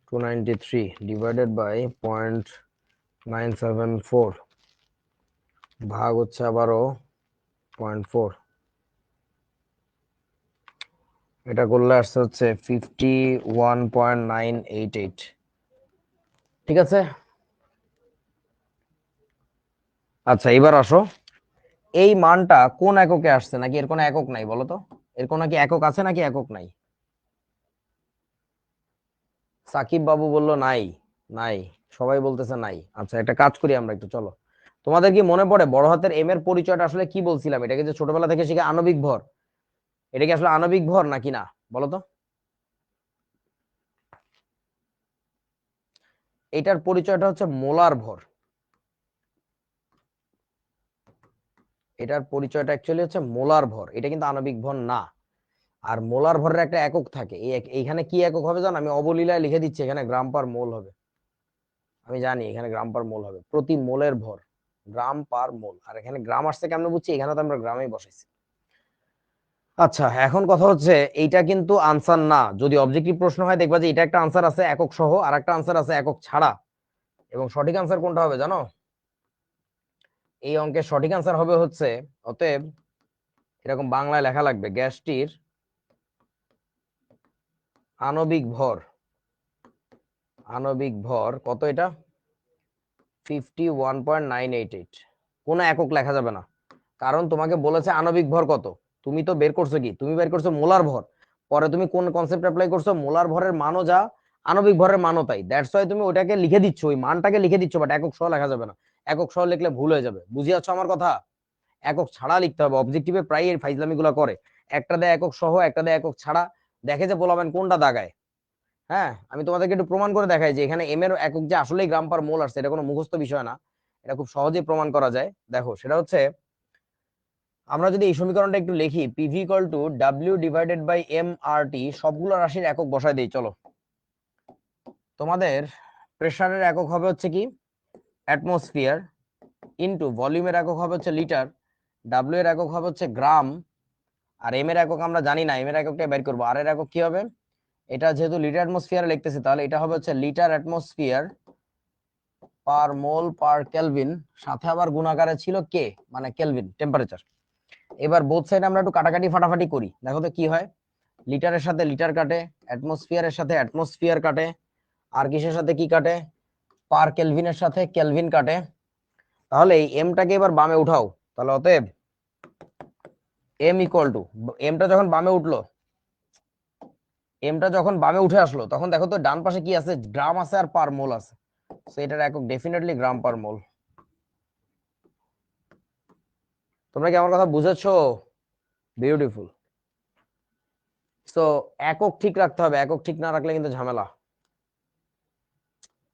293 ডিভাইডেড বাই 0.974 ভাগ হচ্ছে আবারও 0.4, এটা করলে আসছে হচ্ছে 51.988। ঠিক আছে, আচ্ছা এবার আসো, এই মানটা কোন এককে আসছে, নাকি এর কোনো একক নাই বলো তো? এর কোনো কি একক আছে নাকি একক নাই? সাকিব বাবু বলল নাই, নাই, সবাই বলতেছে নাই। আচ্ছা একটা কাজ করি আমরা একটু, চলো। তোমাদের কি মনে পড়ে বড় হাতের এম এর পরিচয়টা আসলে কি বলছিলাম? এটাকে যে ছোটবেলা থেকে শিখে আণবিক ভর, এটা কি আসলে আণবিক ভর নাকি না বলো তো? এটার পরিচয়টা হচ্ছে মোলার ভর, এটার পরিচয়টা অ্যাকচুয়ালি হচ্ছে মোলার ভর, এটা কিন্তু আণবিক ভর না। আর মোলার ভরের একটা একক থাকে, এইখানে কি একক হবে জানো? আমি অবলীলায় লিখে দিচ্ছি, এখানে গ্রাম পার মোল হবে। আমি জানি এখানে গ্রাম পার মোল হবে, প্রতি মোলের ভর গ্রাম পার মোল। আর এখানে গ্রাম আসছে কেমনে বুঝছি, এখানে তো আমরা গ্রামেই বসাইছি। আচ্ছা এখন কথা হচ্ছে, এইটা কিন্তু আনসার না। যদি অবজেক্টিভ প্রশ্ন হয় দেখবা যে এটা একটা আনসার আছে একক সহ, আর একটা আনসার আছে একক ছাড়া। এবং সঠিক আনসার কোনটা হবে জানো? এই অঙ্কের সঠিক আনসার হবে হচ্ছে, অতএব এরকম বাংলায় লেখা লাগবে, গ্যাসটির আণবিক ভর, আণবিক ভর কত, এটা 51.988। কোনো একক লেখা যাবে না, কারণ তোমাকে বলেছে আণবিক ভর কত। তুমি তো বের করছো কি, তুমি বের করছো মোলার ভর। পরে তুমি কোন কনসেপ্ট অ্যাপ্লাই করছো, মোলার ভরের মানও যা, আণবিক ভরের মানও তাই। দ্যাটস ওয়াই তুমি ওটাকে লিখে দিচ্ছ, ওই মানটাকে লিখে দিচ্ছ, বাট একক সহ লেখা যাবে না। একক সহ লিখলে ভুল হয়ে যাবে, বুঝিয়াছো আমার কথা? একক ছাড়া লিখতে হবে। অবজেক্টিভে প্রায় এই ফাইজলামি গুলা করে, একটা দেয় একক সহ, একটা দেয় একক ছাড়া, দেখে যে বলাবেন কোনটা দাগায়। হ্যাঁ, আমি তোমাদেরকে একটু প্রমাণ করে দেখাই যে এখানে এম এর একক যে আসলেই গ্রাম পার মোল আসছে, এটা কোনো মুখস্থ বিষয় না, এটা খুব সহজেই প্রমাণ করা যায়। দেখো সেটা হচ্ছে, আমরা যদি এই সমীকরণটা একটু লিখি, PV equal to W divided by M R T, সবগুলো রাশির একক বসায় দেই। চলো, তোমাদের প্রেসারের একক হবে হচ্ছে কি অ্যাটমসফিয়ার, ইনটু ভলিউমের একক হবে হচ্ছে লিটার, ডাব্লিউ এর একক হবে হচ্ছে গ্রাম, আর এম এর একক আমরা জানি না, এম এর এককটা বের করবো। আর এর একক কি হবে, এটা যেহেতু লিটার অ্যাটমসফিয়ারে লিখতেছি, তাহলে এটা হবে হচ্ছে litre atmosphere per mole per kelvin, সাথে আবার গুণাকারে ছিল কে মানে কেলভিন টেম্পারেচার। এবার বোথ সাইড আমরা একটু কাটাকাটি ফাটাফাটি করি, দেখো তো কি হয়। লিটারের সাথে লিটার কাটে, অ্যাটমসফিয়ারের সাথে অ্যাটমসফিয়ার কাটে, আর কিসের সাথে কি কাটে, পার কেলভিনের সাথে কেলভিন কাটে। তাহলে এই এমটাকে এবার বামে উঠাও, তাহলে অতএব এম ইকুয়াল টু, এমটা যখন বামে উঠলো, এমটা যখন বামে উঠে আসলো, তখন দেখো তো ডান পাশে কি আছে, গ্রাম আছে আর পার মোল আছে। সো এটার একক ডেফিনেটলি গ্রাম পার মোল। তোমরা কি আমার কথা বুঝেছো? বিউটিফুল। সো একক ঠিক রাখতে হবে, একক ঠিক না রাখলে কিন্তু ঝামেলা।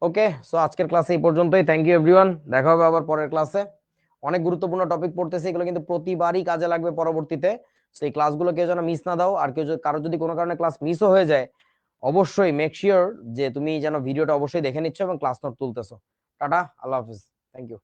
ওকে, সো আজকের ক্লাসে এই পর্যন্তই। থ্যাংক ইউ এভরিওয়ান, দেখা হবে আবার পরের ক্লাসে। অনেক গুরুত্বপূর্ণ টপিক পড়তেছি, এগুলো কিন্তু প্রতিবারই কাজে লাগবে পরবর্তীতে। সেই ক্লাসগুলো কেউ যেন মিস না দাও। আর কেউ কারো যদি কোনো কারণে ক্লাস মিসও হয়ে যায়, অবশ্যই মেক শিওর যে তুমি যেন ভিডিওটা অবশ্যই দেখে নিচ্ছ এবং ক্লাস নোট তুলতেছো। টাটা, আল্লাহ হাফিজ, থ্যাংক ইউ।